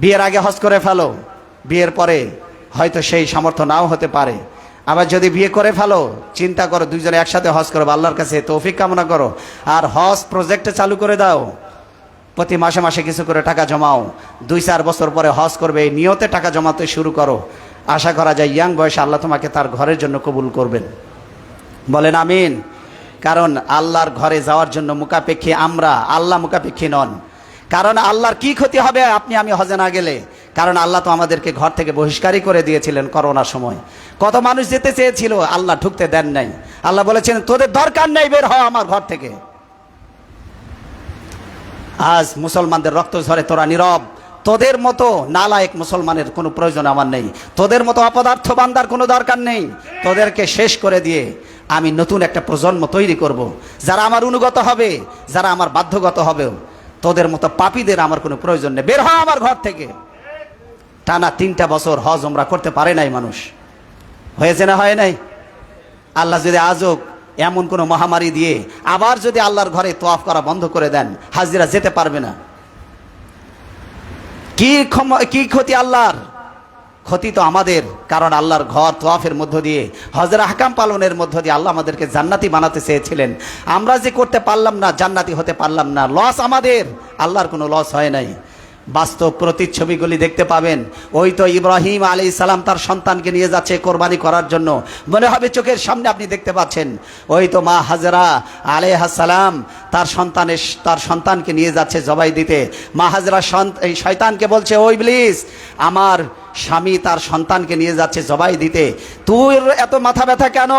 বিয়ের আগে হজ করে ফেলো। বিয়ের পরে হয়তো সেই সামর্থ্য নাও হতে পারে। আবার যদি বিয়ে করে ফেলো, চিন্তা করো, দুইজনে একসাথে হজ করো, আল্লাহর কাছে তৌফিক কামনা করো। আর হজ প্রজেক্টে চালু করে দাও, প্রতি মাসে মাসে কিছু করে টাকা জমাও। 2-4 বছর পরে হজ করবে, এই নিয়তে টাকা জমাতে শুরু করো। আশা করা যায় ইয়াং বয়সে আল্লাহ তোমাকে তার ঘরের জন্য কবুল করবেন। বলেন আমিন। কারণ আল্লাহর ঘরে যাওয়ার জন্য মুখাপেক্ষী আমরা, আল্লাহ মুখাপেক্ষী নন। কারণ আল্লাহর কি ক্ষতি হবে আপনি আমি হজে না গেলে? কারণ আল্লাহ তো আমাদেরকে ঘর থেকে বহিষ্কারই করে দিয়েছিলেন করোনার সময়। কত মানুষ যেতে চেয়েছিল, আল্লাহ ঢুকতে দেন নাই। আল্লাহ বলেছেন, তোদের দরকার নেই, বের হ আমার ঘর থেকে। আজ মুসলমানদের রক্ত ঝরে, তোরা নীরব। তোদের মতো নালায়েক মুসলমানের কোনো প্রয়োজন আমার নেই, তোদের মতো অপদার্থ বান্দার কোনো দরকার নেই। তোদেরকে শেষ করে দিয়ে আমি নতুন একটা প্রজন্ম তৈরি করব, যারা আমার অনুগত হবে, যারা আমার বাধ্যগত হবে। তোদের মতো পাপীদের আমার কোনো প্রয়োজন নেই, বের হ আমার ঘর থেকে। টানা 3টা বছর হজ উমরা করতে পারে নাই মানুষ। হয়েছে না হয় নাই? আল্লাহ যদি আজও এমন কোনো মহামারী দিয়ে আবার যদি আল্লাহর ঘরে তোয়াফ করা বন্ধ করে দেন, হাজিরা যেতে পারবে না। কি ক্ষতি আল্লাহর? ক্ষতি তো আমাদের, কারণ আল্লাহর ঘর তোয়াফের মধ্য দিয়ে, হজের আহকাম পালনের মধ্য দিয়ে আল্লাহ আমাদেরকে জান্নাতি বানাতে চেয়েছিলেন। আমরা যে করতে পারলাম না, জান্নাতি হতে পারলাম না, লস আমাদের, আল্লাহর কোনো লস হয় নাই। বাস্তব প্রতিচ্ছবিগুলি দেখতে পাবেন। ওই তো ইব্রাহিম আলাইহিস সালাম তার সন্তানকে নিয়ে যাচ্ছে কোরবানি করার জন্য, মনে হবে চোখের সামনে আপনি দেখতে পাচ্ছেন। ওই তো মা হাজরা আলাইহাস সালাম তার সন্তানকে নিয়ে যাচ্ছে জবাই দিতে। মা হাজরা এই শয়তানকে বলছে, ওই ইবলিস, আমার স্বামী তার সন্তানকে নিয়ে যাচ্ছে জবাই দিতে, তুই এত মাথা ব্যথা কেন?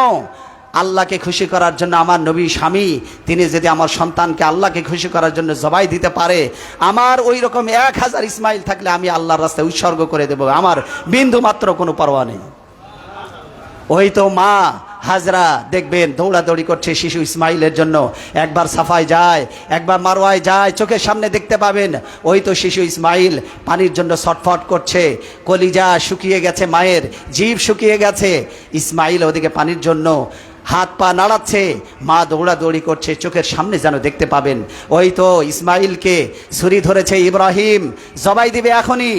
আল্লাহকে খুশি করার জন্য আমার নবী স্বামী, তিনি যদি আমার সন্তানকে আল্লাহকে খুশি করার জন্য জবাই দিতে পারে, আমার ওই রকম 1000 ইসমাইল থাকলে আমি আল্লাহর রাস্তায় উৎসর্গ করে দেব, আমার বিন্দু মাত্র কোনো পরোয়া নেই। ওই তো মা হাজরা দেখবেন দৌড়াদৌড়ি করছে শিশু ইসমাইলের জন্য, একবার সাফায় যায়, একবার মারওয়ায় যায়, চোখের সামনে দেখতে পাবেন। ওই তো শিশু ইসমাইল পানির জন্য ছটফট করছে, কলিজা শুকিয়ে গেছে, মায়ের জিভ শুকিয়ে গেছে, ইসমাইল ওদিকে পানির জন্য হাত পা নাড়াচ্ছে, মা দৌড়াদৌড়ি করছে, চোখের সামনে যেন দেখতে পাবেন। ওই তো ইসমাইলকে ছুরি ধরেছে ইব্রাহিম, জবাই দিবে এখনই।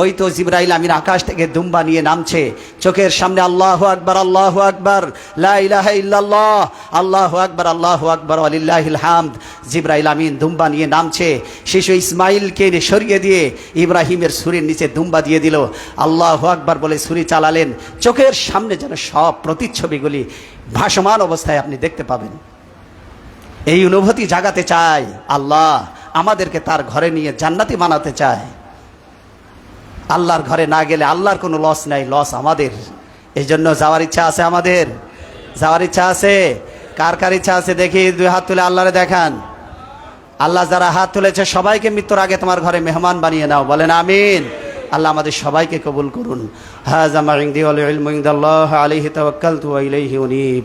ওই তো জিবরাইল আমিন আকাশ থেকে দুম্বা নিয়ে নামছে, চোখের সামনে আল্লাহু আকবার, আল্লাহু আকবার, লা ইলাহা ইল্লাল্লাহ, আল্লাহু আকবার, আল্লাহু আকবার, ওয়ালিল্লাহিল হামদ। জিবরাইল আমিন দুম্বা নিয়ে নামছে, শিশু ইসমাইলকে সরিয়ে দিয়ে ইব্রাহিমের ছুরির নিচে দুম্বা দিয়ে দিল। আল্লাহু আকবার বলে ছুরি চালালেন, চোখের সামনে যেন সব প্রতিচ্ছবিগুলি ভাসমান অবস্থায় আপনি দেখতে পাবেন। এই অনুভূতি জাগাতে চায় আল্লাহ, আমাদেরকে তার ঘরে নিয়ে জান্নাতি বানাতে চায়। আল্লাহর ঘরে না গেলে আল্লাহর কোনো লস নাই, লস আমাদের। এই জন্য যাওয়ার ইচ্ছা আছে, আমাদের যাওয়ার ইচ্ছা আছে। কার কার ইচ্ছা আছে দেখি 2 হাত তুলে আল্লাহরে দেখান। আল্লাহ যারা হাত তুলেছে সবাইকে মৃত্যুর আগে তোমার ঘরে মেহমান বানিয়ে নাও, বলেন আমিন। আল্লাহ আমাদের সবাইকে কবুল করুন। হাযা মা ইনদি ওয়াল ইলমু ইনদাল্লাহ আলাইহি তাওয়াক্কালতু ওয়া ইলাইহি উনীব।